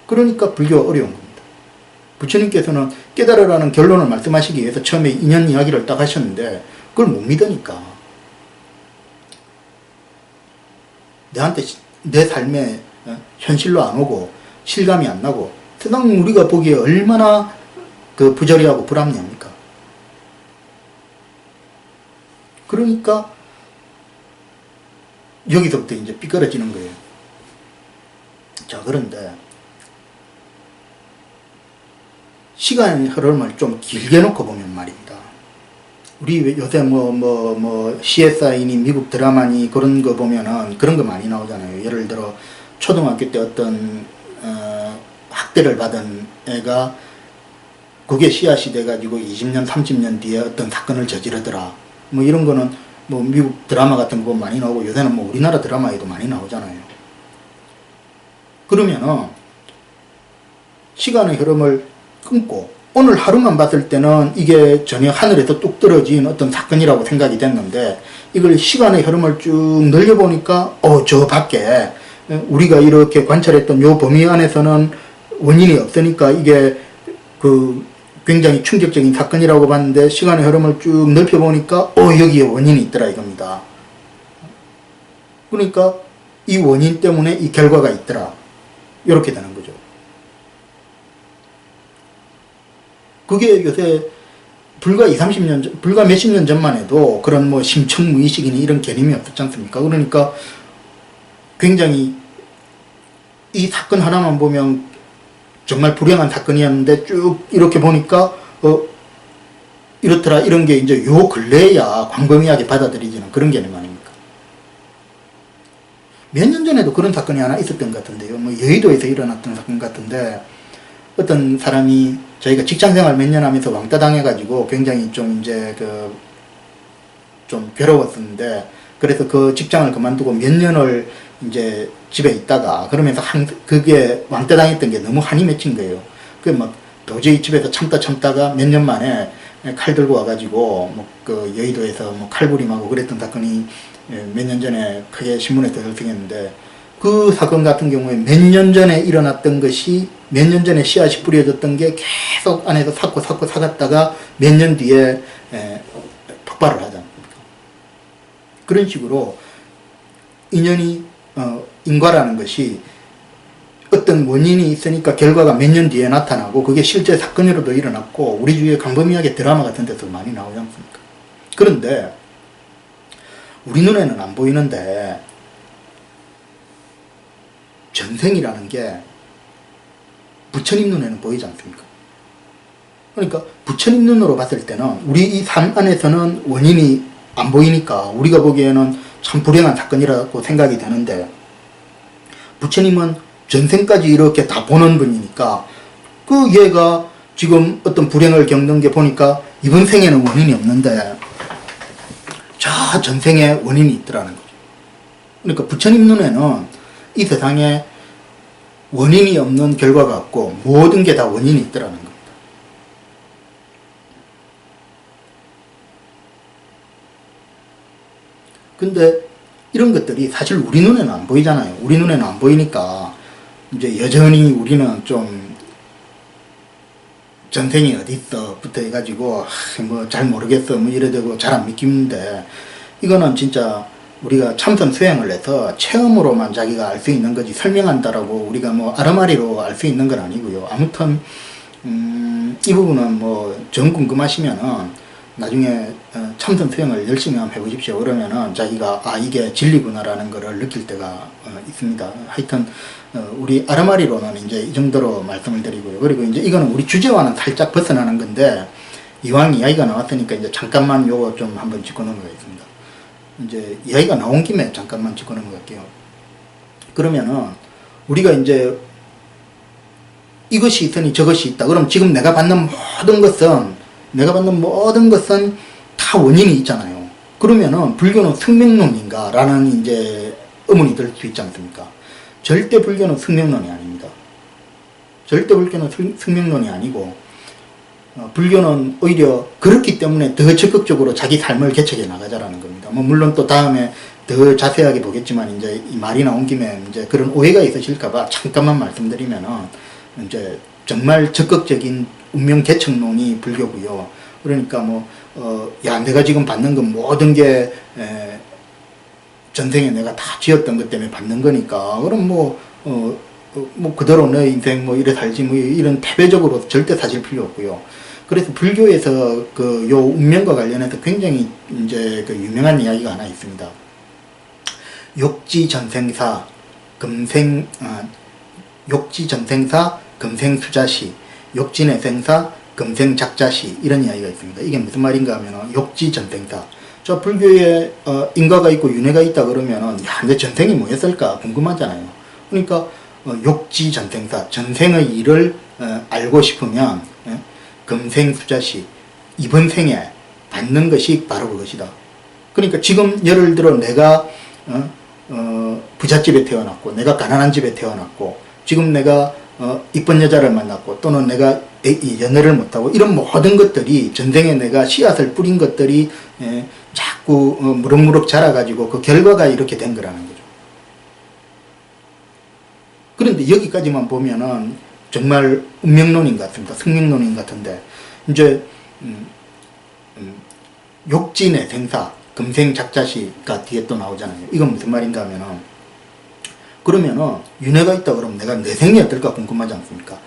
그러니까 불교가 어려운 겁니다. 부처님께서는 깨달으라는 결론을 말씀하시기 위해서 처음에 인연 이야기를 딱 하셨는데 그걸 못 믿으니까 내 삶에 현실로 안 오고 실감이 안 나고 세상 우리가 보기에 얼마나 그 부조리하고 불합리합니까? 그러니까 여기서부터 이제 삐뚤어지는 거예요. 자 그런데 시간의 흐름을 좀 길게 놓고 보면 말입니다. 우리 요새 CSI니 미국 드라마니 그런 거 보면은 그런 거 많이 나오잖아요. 예를 들어 초등학교 때 어떤 학대를 받은 애가 그게 씨앗이 돼가지고 20년 30년 뒤에 어떤 사건을 저지르더라. 뭐 이런 거는 뭐 미국 드라마 같은 거 많이 나오고 요새는 뭐 우리나라 드라마에도 많이 나오잖아요. 그러면은 시간의 흐름을 끊고 오늘 하루만 봤을 때는 이게 전혀 하늘에서 뚝 떨어진 어떤 사건이라고 생각이 됐는데 이걸 시간의 흐름을 쭉 늘려보니까 저 밖에 우리가 이렇게 관찰했던 요 범위 안에서는 원인이 없으니까 이게 굉장히 충격적인 사건이라고 봤는데 시간의 흐름을 쭉 넓혀보니까 여기에 원인이 있더라 이겁니다. 그러니까 이 원인 때문에 이 결과가 있더라. 이렇게 되는 거죠. 그게 요새 불과 30년 전, 불과 몇십 년 전만 해도 그런 뭐 심층무의식이니 이런 개념이 없었지 않습니까? 그러니까 굉장히 이 사건 하나만 보면 정말 불행한 사건이었는데 쭉 이렇게 보니까 이렇더라 이런 게 이제 요 근래야 광범위하게 받아들이지는 그런 개념 아닙니까? 몇 년 전에도 그런 사건이 하나 있었던 것 같은데요. 뭐 여의도에서 일어났던 사건 같은데 어떤 사람이 저희가 직장생활 몇 년 하면서 왕따 당해가지고 굉장히 좀 이제 좀 괴로웠었는데 그래서 그 직장을 그만두고 몇 년을 이제 집에 있다가 그러면서 그게 왕따 당했던 게 너무 한이 맺힌 거예요. 그 막 도저히 집에서 참다가 몇 년 만에 칼 들고 와가지고 뭐 그 여의도에서 뭐 칼부림하고 그랬던 사건이 몇 년 전에 크게 신문에 들썩했는데 그 사건 같은 경우에 몇 년 전에 일어났던 것이 몇 년 전에 씨앗이 뿌려졌던 게 계속 안에서 사갔다가 몇 년 뒤에 폭발을 하지 않습니까? 그런 식으로 인연이 인과라는 것이 어떤 원인이 있으니까 결과가 몇 년 뒤에 나타나고 그게 실제 사건으로도 일어났고 우리 주위에 광범위하게 드라마 같은 데서 많이 나오지 않습니까? 그런데 우리 눈에는 안 보이는데 전생이라는 게 부처님 눈에는 보이지 않습니까? 그러니까 부처님 눈으로 봤을 때는 우리 이 삶 안에서는 원인이 안 보이니까 우리가 보기에는 참 불행한 사건이라고 생각이 되는데 부처님은 전생까지 이렇게 다 보는 분이니까 그 얘가 지금 어떤 불행을 겪는 게 보니까 이번 생에는 원인이 없는데 저 전생에 원인이 있더라는 거죠. 그러니까 부처님 눈에는 이 세상에 원인이 없는 결과가 없고 모든 게 다 원인이 있더라는 겁니다. 근데 이런 것들이 사실 우리 눈에는 안 보이잖아요. 우리 눈에는 안 보이니까 이제 여전히 우리는 좀 전생이 어디 있어 부터 해가지고 뭐 잘 모르겠어 뭐 이래되고 잘 안 믿기는데 이거는 진짜 우리가 참선 수행을 해서 체험으로만 자기가 알 수 있는 거지 설명한다라고 우리가 뭐 아르마리로 알 수 있는 건 아니고요. 아무튼 이 부분은 뭐 정 궁금하시면은 나중에 참선 수행을 열심히 한번 해보십시오. 그러면은 자기가 이게 진리구나라는 거를 느낄 때가 있습니다. 하여튼 우리 아르마리로는 이제 이 정도로 말씀을 드리고요. 그리고 이제 이거는 우리 주제와는 살짝 벗어나는 건데 이왕 이야기가 나왔으니까 이제 잠깐만 요거 좀 한번 짚고 넘어가겠습니다. 이제 이야기가 나온 김에 잠깐만 짚고 넘어갈게요. 그러면은 우리가 이제 이것이 있으니 저것이 있다. 그럼 지금 내가 받는 모든 것은 다 원인이 있잖아요. 그러면은 불교는 승명론인가? 라는 이제 의문이 들 수 있지 않습니까? 절대 불교는 승명론이 아닙니다. 절대 불교는 승명론이 아니고 불교는 오히려 그렇기 때문에 더 적극적으로 자기 삶을 개척해 나가자라는 겁니다. 뭐 물론 또 다음에 더 자세하게 보겠지만 이제 이 말이 나온 김에 이제 그런 오해가 있으실까봐 잠깐만 말씀드리면은 이제 정말 적극적인 운명 개척론이 불교고요. 그러니까 내가 지금 받는 건 모든 게 전생에 내가 다 지었던 것 때문에 받는 거니까 그럼 그대로 내 인생 이래 살지 이런 패배적으로 절대 사실 필요 없고요. 그래서 불교에서 요 운명과 관련해서 굉장히 이제 유명한 이야기가 하나 있습니다. 욕지전생사 금생수자시 욕진의 생사 금생작자시 이런 이야기가 있습니다. 이게 무슨 말인가 하면 욕지전생사 저 불교에 인과가 있고 윤회가 있다 그러면은 내 전생이 뭐였을까 궁금하잖아요. 그러니까 욕지전생사 전생의 일을 알고 싶으면 금생수자시 이번 생에 받는 것이 바로 그것이다. 그러니까 지금 예를 들어 내가 부잣집에 태어났고 내가 가난한 집에 태어났고 지금 내가 이쁜 여자를 만났고 또는 내가 연애를 못하고 이런 모든 것들이 전생에 내가 씨앗을 뿌린 것들이 자꾸 무럭무럭 자라가지고 그 결과가 이렇게 된 거라는 거죠. 그런데 여기까지만 보면은 정말 운명론인 것 같습니다. 승명론인 것 같은데, 이제 욕진의 생사, 금생작자시가 뒤에 또 나오잖아요. 이건 무슨 말인가 하면은, 그러면은 윤회가 있다 그러면 내가 내 생이 어떨까 궁금하지 않습니까?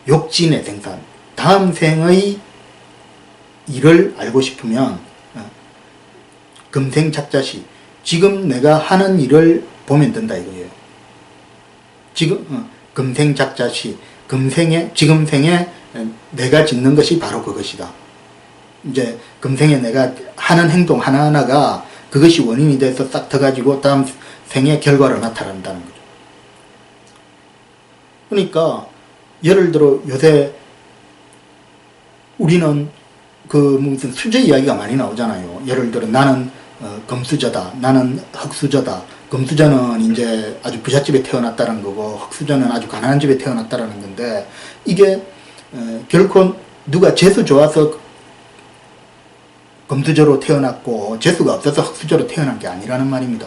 욕진의 생사, 다음 생의 일을 알고 싶으면 금생작자시, 지금 내가 하는 일을 보면 된다 이거예요. 지금 금생작자시, 지금 생에 내가 짓는 것이 바로 그것이다. 이제 금생에 내가 하는 행동 하나하나가 그것이 원인이 돼서 싹 터가지고 다음 생에 결과로 나타난다는 거죠. 그러니까 예를 들어 요새 우리는 그 무슨 수저 이야기가 많이 나오잖아요. 예를 들어 나는 금수저다, 나는 흙수저다. 금수저는 이제 아주 부잣집에 태어났다는 거고, 흙수저는 아주 가난한 집에 태어났다는 건데, 이게 결코 누가 재수 좋아서 금수저로 태어났고 재수가 없어서 흙수저로 태어난 게 아니라는 말입니다.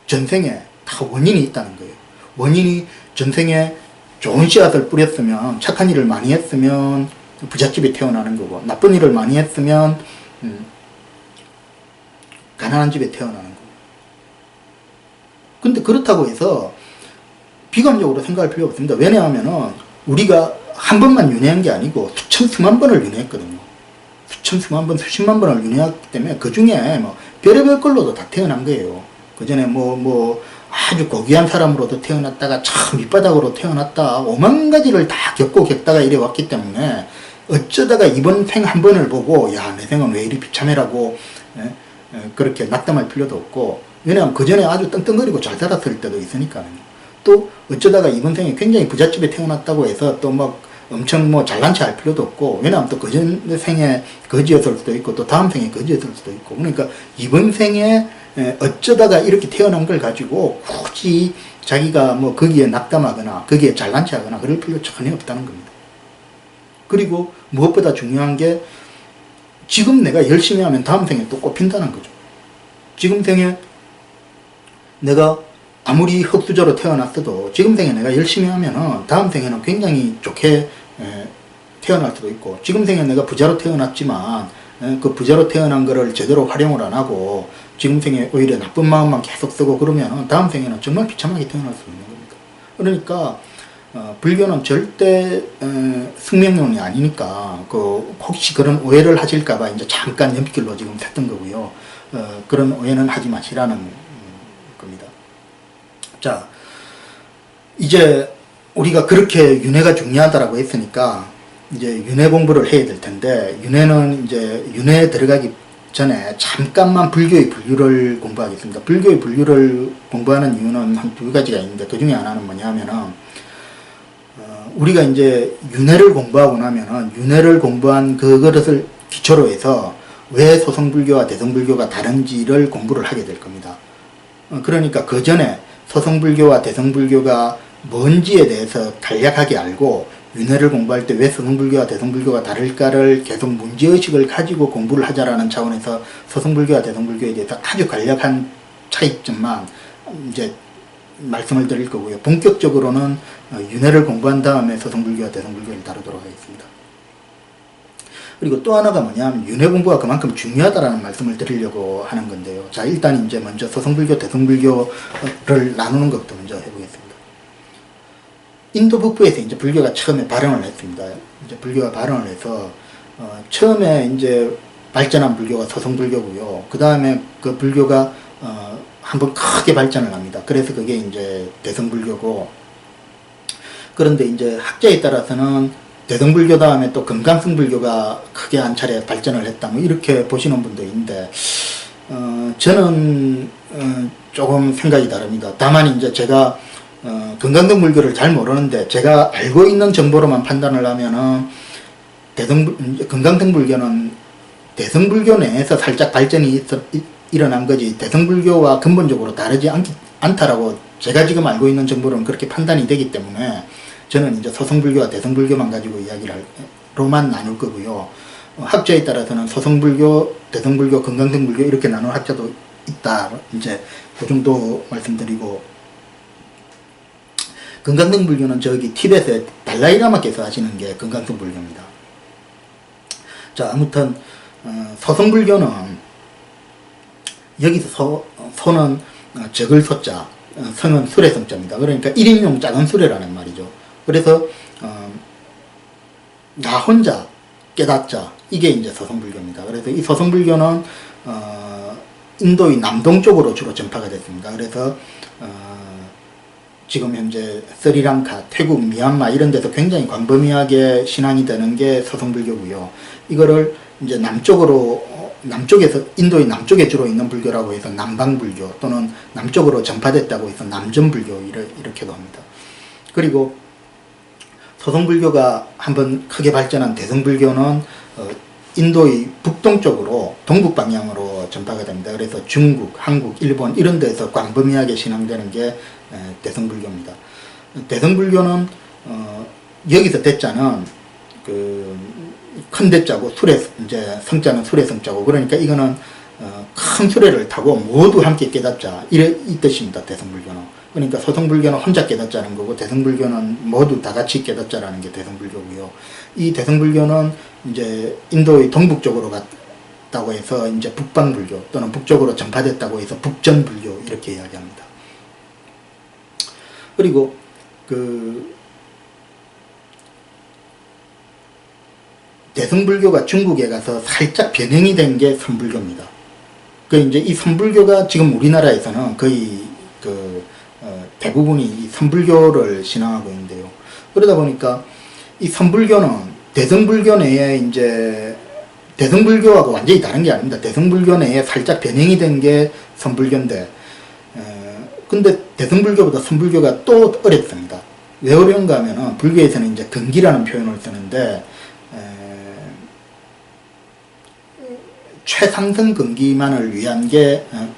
전생에 다 원인이 있다는 거예요. 원인이 전생에 좋은 씨앗을 뿌렸으면, 착한 일을 많이 했으면 부잣집에 태어나는 거고, 나쁜 일을 많이 했으면 가난한 집에 태어나는 거고. 근데 그렇다고 해서 비관적으로 생각할 필요 없습니다. 왜냐하면은 우리가 한 번만 윤회한 게 아니고 수천 수만 번을 윤회했거든요. 수천 수만 번, 수십만 번을 윤회했기 때문에 그 중에 뭐 별의별 걸로도 다 태어난 거예요. 그 전에 아주 고귀한 사람으로도 태어났다가 참 밑바닥으로 태어났다, 오만 가지를 다 겪고 겪다가 이래 왔기 때문에 어쩌다가 이번 생 한 번을 보고 야, 내 생은 왜 이리 비참해라고 그렇게 낙담할 필요도 없고, 왜냐하면 그 전에 아주 떵떵거리고 잘 살았을 때도 있으니까요. 또 어쩌다가 이번 생에 굉장히 부잣집에 태어났다고 해서 또 막 엄청 잘난 체 할 필요도 없고, 왜냐하면 또 그 전 생에 거지였을 수도 있고 또 다음 생에 거지였을 수도 있고, 그러니까 이번 생에 어쩌다가 이렇게 태어난 걸 가지고 굳이 자기가 거기에 낙담하거나 거기에 잘난 체 하거나 그럴 필요 전혀 없다는 겁니다. 그리고 무엇보다 중요한 게 지금 내가 열심히 하면 다음 생에 또 꼽힌다는 거죠. 지금 생에 내가 아무리 흙수저로 태어났어도 지금 생에 내가 열심히 하면은 다음 생에는 굉장히 좋게 태어날 수도 있고, 지금 생에 내가 부자로 태어났지만 그 부자로 태어난 거를 제대로 활용을 안 하고 지금 생에 오히려 나쁜 마음만 계속 쓰고 그러면 다음 생에는 정말 비참하게 태어날 수 있는 겁니다. 그러니까 불교는 절대 승명론이 아니니까 혹시 그런 오해를 하실까봐 이제 잠깐 연필로 지금 했던 거고요. 그런 오해는 하지 마시라는 겁니다. 자, 이제 우리가 그렇게 윤회가 중요하다라고 했으니까 이제 윤회 공부를 해야 될 텐데, 윤회는 이제 윤회에 들어가기 전에 잠깐만 불교의 분류를 공부하겠습니다. 불교의 분류를 공부하는 이유는 한 두 가지가 있는데, 그 중에 하나는 뭐냐면은 우리가 이제 윤회를 공부하고 나면은 윤회를 공부한 그것을 기초로 해서 왜 소성불교와 대성불교가 다른지를 공부를 하게 될 겁니다. 그러니까 그 전에 소성불교와 대성불교가 뭔지에 대해서 간략하게 알고 윤회를 공부할 때 왜 소성불교와 대성불교가 다를까를 계속 문제의식을 가지고 공부를 하자라는 차원에서 소성불교와 대성불교에 대해서 아주 간략한 차이점만 이제 말씀을 드릴 거고요. 본격적으로는 윤회를 공부한 다음에 소성불교와 대성불교를 다루도록 하겠습니다. 그리고 또 하나가 뭐냐면 윤회 공부가 그만큼 중요하다라는 말씀을 드리려고 하는 건데요. 자, 일단 이제 먼저 소성불교, 대성불교를 나누는 것부터 먼저 해보겠습니다. 인도 북부에서 이제 불교가 처음에 발현을 했습니다. 이제 불교가 발현을 해서 처음에 이제 발전한 불교가 소성불교고요. 그 다음에 그 불교가 한번 크게 발전을 합니다. 그래서 그게 이제 대성불교고, 그런데 이제 학자에 따라서는 대성불교 다음에 또 금강승불교가 크게 한 차례 발전을 했다, 이렇게 보시는 분도 있는데, 저는 조금 생각이 다릅니다. 다만 이제 제가 금강등불교를 잘 모르는데 제가 알고 있는 정보로만 판단을 하면은 금강등불교는 대성불교 내에서 살짝 발전이 일어난 거지 대성불교와 근본적으로 다르지 않다라고 제가 지금 알고 있는 정보로는 그렇게 판단이 되기 때문에 저는 이제 소성불교와 대성불교만 가지고 이야기로만 나눌 거고요. 학자에 따라서는 소성불교, 대성불교, 금강등불교 이렇게 나눌 학자도 있다. 이제 그 정도 말씀드리고, 금강등 불교는 저기 티벳의 달라이라마께서 하시는 게 금강등 불교입니다. 자, 아무튼 서성불교는 여기서 소는 적을 소자, 성은 수레 성자입니다. 그러니까 1인용 작은 수레라는 말이죠. 그래서 나 혼자 깨닫자, 이게 이제 서성불교입니다. 그래서 이 서성불교는 인도의 남동쪽으로 주로 전파가 됐습니다. 그래서 지금 현재 스리랑카, 태국, 미얀마 이런 데서 굉장히 광범위하게 신앙이 되는 게 서성불교고요. 이거를 이제 남쪽에서 인도의 남쪽에 주로 있는 불교라고 해서 남방불교, 또는 남쪽으로 전파됐다고 해서 남전불교 이렇게도 합니다. 그리고 서성불교가 한번 크게 발전한 대성불교는 인도의 북동쪽으로 동북 방향으로 전파가 됩니다. 그래서 중국, 한국, 일본 이런 데서 광범위하게 신앙되는 게 대성불교입니다. 대성불교는 여기서 대자는 큰 대자고 이제 성자는 수레 성자고, 그러니까 이거는 큰 수레를 타고 모두 함께 깨닫자, 이 뜻입니다. 대성불교는. 그러니까 서성불교는 혼자 깨닫자는 거고, 대성불교는 모두 다 같이 깨닫자라는 게 대성불교고요. 이 대성불교는 이제 인도의 동북쪽으로 갔다고 해서 이제 북방불교, 또는 북쪽으로 전파됐다고 해서 북전불교 이렇게 이야기합니다. 그리고 대성불교가 중국에 가서 살짝 변형이 된 게 선불교입니다. 이제 이 선불교가 지금 우리나라에서는 거의 대부분이 이 선불교를 신앙하고 있는데요. 그러다 보니까 이 선불교는 대성불교 내에 이제 대성불교하고 완전히 다른 게 아닙니다. 대성불교 내에 살짝 변형이 된 게 선불교인데, 근데 대성불교보다 선불교가 또 어렵습니다. 왜 어려운가 하면은 불교에서는 이제 근기라는 표현을 쓰는데, 최상승 근기만을 위한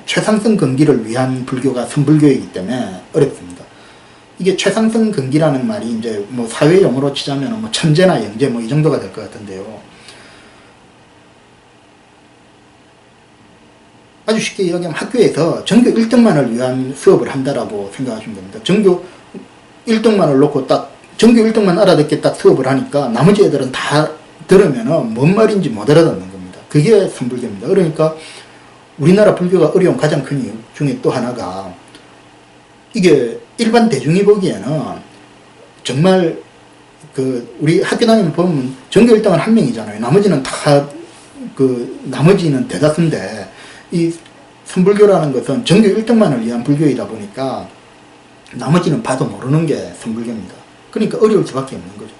최상승 근기를 위한 불교가 선불교이기 때문에 어렵습니다. 이게 최상승 근기라는 말이 이제 뭐 사회 용어로 치자면 뭐 천재나 영재 뭐 이 정도가 될 것 같은데요. 아주 쉽게 이야기하면 학교에서 전교 1등만을 위한 수업을 한다라고 생각하시면 됩니다. 전교 1등만을 놓고 딱 전교 1등만 알아듣게 딱 수업을 하니까 나머지 애들은 다 들으면은 뭔 말인지 못 알아듣는 겁니다. 그게 선불교입니다. 그러니까 우리나라 불교가 어려운 가장 큰 이유 중에 또 하나가, 이게 일반 대중이 보기에는 정말 우리 학교 다니면 보면 전교 1등은 한 명이잖아요. 나머지는 나머지는 대다수인데, 이 선불교라는 것은 전교 1등만을 위한 불교이다 보니까 나머지는 봐도 모르는 게 선불교입니다. 그러니까 어려울 수밖에 없는 거죠.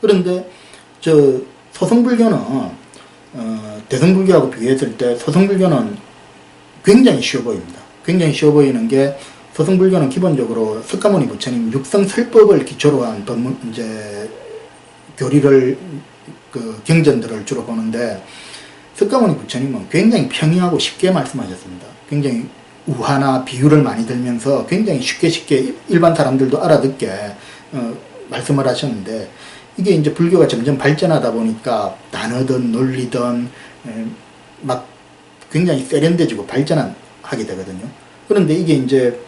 그런데 서성불교는 대성불교하고 비교했을 때 서성불교는 굉장히 쉬워 보입니다. 굉장히 쉬워 보이는 게, 서성불교는 기본적으로 석가모니 부처님 육성설법을 기초로 한 교리를 경전들을 주로 보는데, 석가모니 부처님은 굉장히 평이하고 쉽게 말씀하셨습니다. 굉장히 우화나 비유를 많이 들면서 굉장히 쉽게 일반 사람들도 알아듣게 말씀을 하셨는데, 이게 이제 불교가 점점 발전하다 보니까 단어든 논리든 막 굉장히 세련돼지고 발전하게 되거든요. 그런데 이게 이제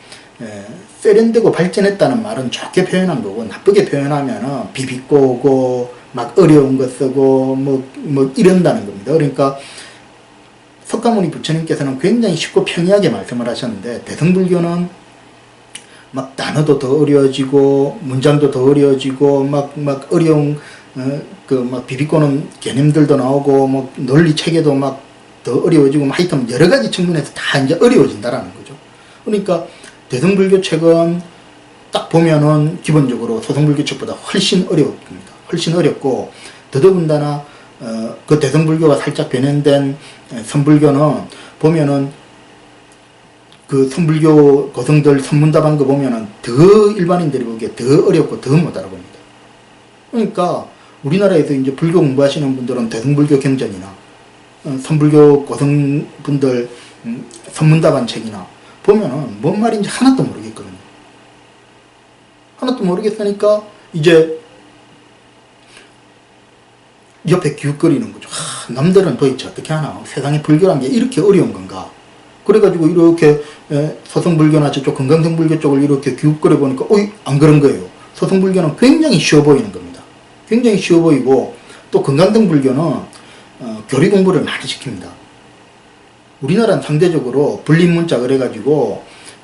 세련되고 발전했다는 말은 좋게 표현한 거고, 나쁘게 표현하면은 비비꼬고 막 어려운 거 쓰고 뭐 이런다는 겁니다. 그러니까 석가모니 부처님께서는 굉장히 쉽고 평이하게 말씀을 하셨는데, 대성불교는 막 단어도 더 어려워지고 문장도 더 어려워지고 막 어려운 막 비비꼬는 개념들도 나오고 뭐 논리 체계도 막 더 어려워지고, 하여튼 여러 가지 측면에서 다 이제 어려워진다라는 거죠. 그러니까 대성불교 책은 딱 보면은 기본적으로 서성불교 책보다 훨씬 어렵습니다. 훨씬 어렵고, 더더군다나 그 대성불교가 살짝 변형된 선불교는 보면은 그 선불교 고성들 선문답한 거 보면은 더 일반인들이 보기에 더 어렵고 더 못 알아봅니다. 그러니까 우리나라에서 이제 불교 공부하시는 분들은 대성불교 경전이나 선불교 고성분들 선문답한 책이나 보면은 뭔 말인지 하나도 모르겠거든요. 하나도 모르겠으니까 이제 옆에 기웃거리는 거죠. 남들은 도대체 어떻게 하나? 세상에 불교란 게 이렇게 어려운 건가? 그래가지고 이렇게 서성불교나 저쪽 금강성불교 쪽을 이렇게 기웃거려 보니까 어이 안 그런 거예요. 서성불교는 굉장히 쉬워 보이는 겁니다. 굉장히 쉬워 보이고 또 금강등불교는 교리 공부를 많이 시킵니다. 우리나라는 상대적으로 불린문자 그래가지고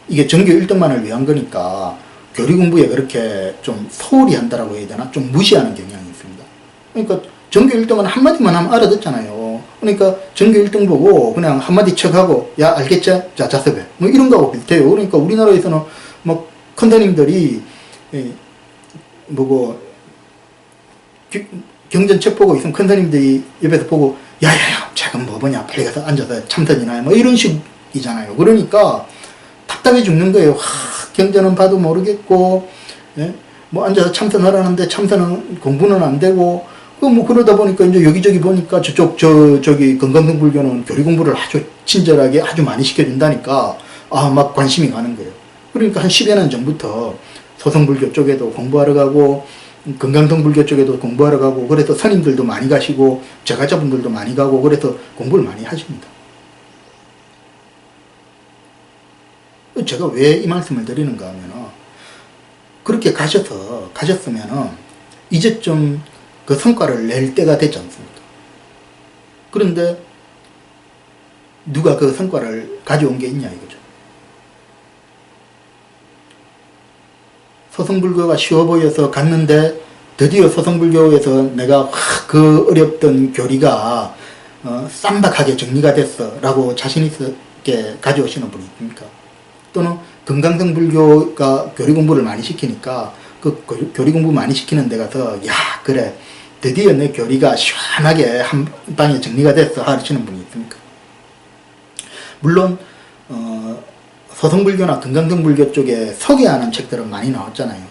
이게 전교 1등만을 위한 거니까 교리 공부에 그렇게 좀 소홀히 한다라고 해야 되나? 좀 무시하는 경향이 있습니다. 그러니까 전교 1등은 한마디만 하면 알아듣잖아요. 그러니까 전교 1등 보고 그냥 한마디 척하고 야 알겠지? 자 자습해. 뭐 이런 거하고 비슷해요. 그러니까 우리나라에서는 막 컨대님들이 뭐고 경전 책 보고 있으면 컨대님들이 옆에서 보고 야야야 최근 뭐 보냐 빨리 가서 앉아서 참선이나 뭐 이런 식이잖아요. 그러니까 답답해 죽는 거예요. 경전은 봐도 모르겠고 예? 뭐 앉아서 참선하라는데 참선은 공부는 안 되고 뭐 그러다 보니까 이제 여기저기 보니까 저기 건강등불교는 교리 공부를 아주 친절하게 아주 많이 시켜준다니까 막 관심이 가는 거예요. 그러니까 한 10여 년 전부터 서성불교 쪽에도 공부하러 가고 건강등불교 쪽에도 공부하러 가고 그래서 스님들도 많이 가시고 제가자분들도 많이 가고 그래서 공부를 많이 하십니다. 제가 왜 이 말씀을 드리는가 하면은 그렇게 가셨으면은 이제 좀 그 성과를 낼 때가 되지 않습니까? 그런데 누가 그 성과를 가져온 게 있냐 이거죠. 서성불교가 쉬워 보여서 갔는데 드디어 서성불교에서 내가 그 어렵던 교리가 쌈박하게 정리가 됐어 라고 자신 있게 가져오시는 분이 있습니까? 또는 금강성불교가 교리 공부를 많이 시키니까 그 교리 공부 많이 시키는 데 가서 야 그래 드디어 내 교리가 시원하게 한 방에 정리가 됐어 하시는 분이 있습니까? 물론 서성불교나 금강성불교 쪽에 소개하는 책들은 많이 나왔잖아요.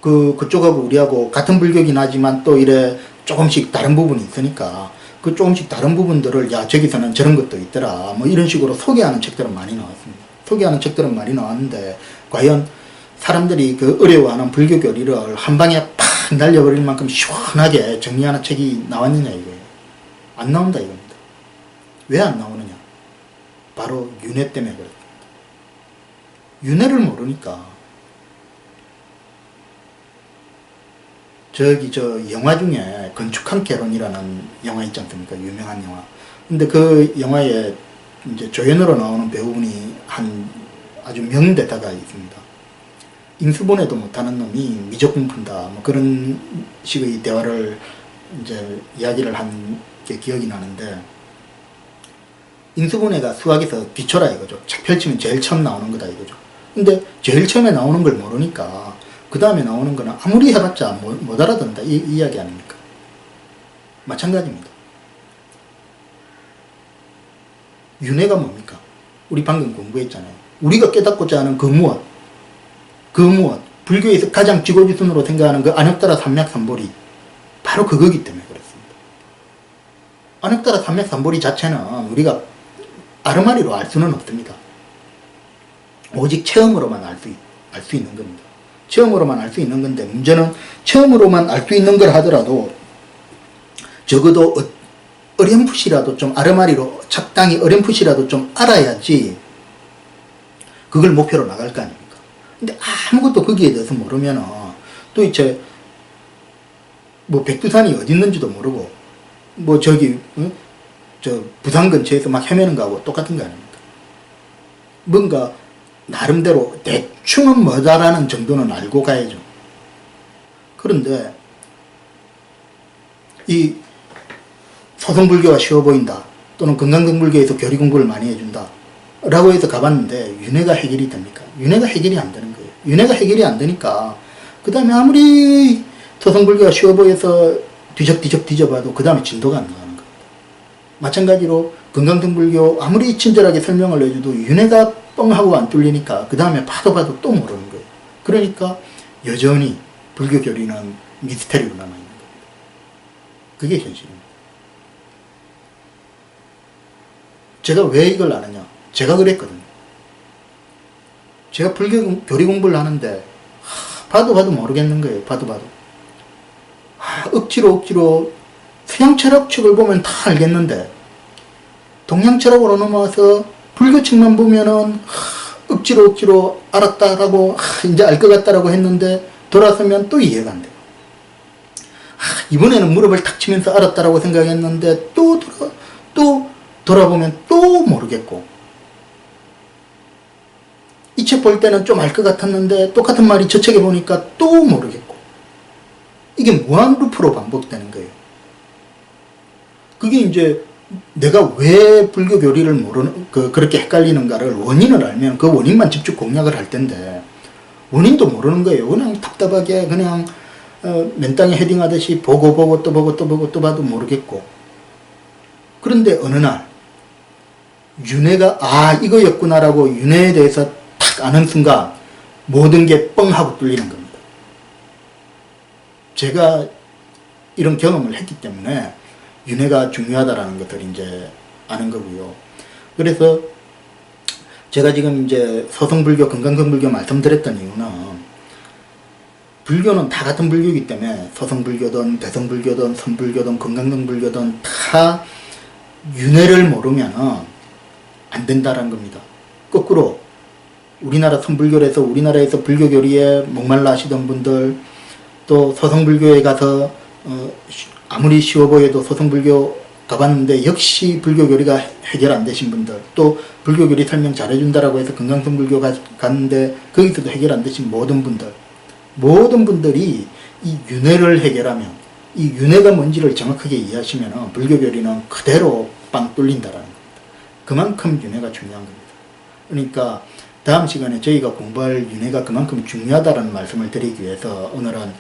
그쪽하고 우리하고 같은 불교긴 하지만 또 이래 조금씩 다른 부분이 있으니까 그 조금씩 다른 부분들을 야 저기서는 저런 것도 있더라 뭐 이런 식으로 소개하는 책들은 많이 나왔습니다. 소개하는 책들은 많이 나왔는데 과연 사람들이 그 어려워하는 불교 교리를 한 방에 팍 날려버릴 만큼 시원하게 정리하는 책이 나왔느냐 이거예요. 안 나온다 이겁니다. 왜 안 나오느냐? 바로 윤회 때문에 그렇습니다. 윤회를 모르니까 저 영화 중에 건축한 개론이라는 영화 있지 않습니까? 유명한 영화. 근데 그 영화에 이제 조연으로 나오는 배우분이 한 아주 명대사가 있습니다. 인수본에도 못하는 놈이 미적분 푼다. 뭐 그런 식의 대화를 이제 이야기를 한 게 기억이 나는데 인수본에가 수학에서 기초라 이거죠. 책 펼치면 제일 처음 나오는 거다 이거죠. 근데 제일 처음에 나오는 걸 모르니까 그 다음에 나오는 거는 아무리 해봤자 못 알아듣는다 이 이야기 아닙니까? 마찬가지입니다. 윤회가 뭡니까? 우리 방금 공부했잖아요. 우리가 깨닫고자 하는 그 무엇 불교에서 가장 지고지순으로 생각하는 그 안역따라 삼맥삼보리 바로 그거기 때문에 그렇습니다. 안역따라 삼맥삼보리 자체는 우리가 아르마리로 알 수는 없습니다. 오직 체험으로만 알 수 있는 겁니다. 체험으로만 알 수 있는 건데 문제는 체험으로만 알 수 있는 걸 하더라도 적어도 어렴풋이라도 좀 아르마리로 적당히 어렴풋이라도 좀 알아야지 그걸 목표로 나갈 거 아닙니까? 근데 아무것도 거기에 대해서 모르면은 또 이제 뭐 백두산이 어디 있는지도 모르고 뭐 저기 저 부산 근처에서 막 헤매는 거하고 똑같은 거 아닙니까? 뭔가 나름대로 대충은 뭐다라는 정도는 알고 가야죠. 그런데 이 서성불교가 쉬워 보인다 또는 건강등불교에서 교리 공부를 많이 해준다 라고 해서 가봤는데 윤회가 해결이 됩니까? 윤회가 해결이 안 되는 거예요. 윤회가 해결이 안 되니까 그 다음에 아무리 서성불교가 쉬워 보여서 뒤적뒤적 뒤져봐도 그 다음에 진도가 안 나가는 겁니다. 마찬가지로 건강등불교 아무리 친절하게 설명을 해줘도 윤회가 뻥하고 안 뚫리니까 그 다음에 봐도 또 모르는 거예요. 그러니까 여전히 불교 교리는 미스테리로 남아있는 겁니다. 그게 현실입니다. 제가 왜 이걸 아느냐? 제가 그랬거든요. 제가 불교 교리 공부를 하는데 봐도 모르겠는 거예요. 봐도 억지로 서양 철학 책을 보면 다 알겠는데 동양 철학으로 넘어와서 불교 측만 보면은 억지로 알았다라고 이제 알 것 같다라고 했는데 돌아서면 또 이해가 안 돼요. 이번에는 무릎을 탁 치면서 알았다라고 생각했는데 또 돌아보면 또 모르겠고, 이 책 볼 때는 좀 알 것 같았는데 똑같은 말이 저 책에 보니까 또 모르겠고, 이게 무한 루프로 반복되는 거예요. 그게 이제 내가 왜 불교 교리를 그렇게 헷갈리는가를 원인을 알면 그 원인만 집중 공략을 할 텐데, 원인도 모르는 거예요. 그냥 답답하게 그냥 맨땅에 헤딩하듯이 보고 또 봐도 모르겠고. 그런데 어느 날 윤회가 이거였구나라고 윤회에 대해서 탁 아는 순간 모든 게 뻥 하고 뚫리는 겁니다. 제가 이런 경험을 했기 때문에 윤회가 중요하다라는 것을 이제 아는 거고요. 그래서 제가 지금 이제 서성불교, 금강성불교 말씀드렸던 이유는, 불교는 다 같은 불교이기 때문에 서성불교든 대성불교든 선불교든 금강성불교든 다 윤회를 모르면 안 된다라는 겁니다. 거꾸로 우리나라 선불교에서 우리나라에서 불교 교리에 목말라 하시던 분들, 또 서성불교에 가서 아무리 쉬워 보여도 서성불교 가봤는데 역시 불교 교리가 해결 안 되신 분들, 또 불교 교리 설명 잘해준다라고 해서 금강성불교 갔는데 거기서도 해결 안 되신 모든 분들이 이 윤회를 해결하면, 이 윤회가 뭔지를 정확하게 이해하시면 불교 교리는 그대로 빵 뚫린다라는 겁니다. 그만큼 윤회가 중요한 겁니다. 그러니까 다음 시간에 저희가 공부할 윤회가 그만큼 중요하다는 말씀을 드리기 위해서 오늘은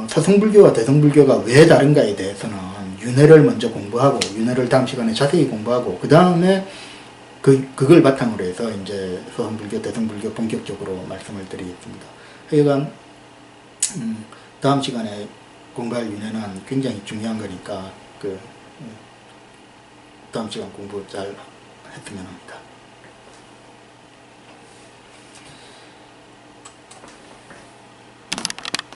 서성불교와 대성불교가 왜 다른가에 대해서는 윤회를 먼저 공부하고, 윤회를 다음 시간에 자세히 공부하고, 그 다음에 그걸 바탕으로 해서 이제 서성불교, 대성불교 본격적으로 말씀을 드리겠습니다. 하여간 다음 시간에 공부할 윤회는 굉장히 중요한 거니까 다음 시간 공부 잘 했으면 합니다.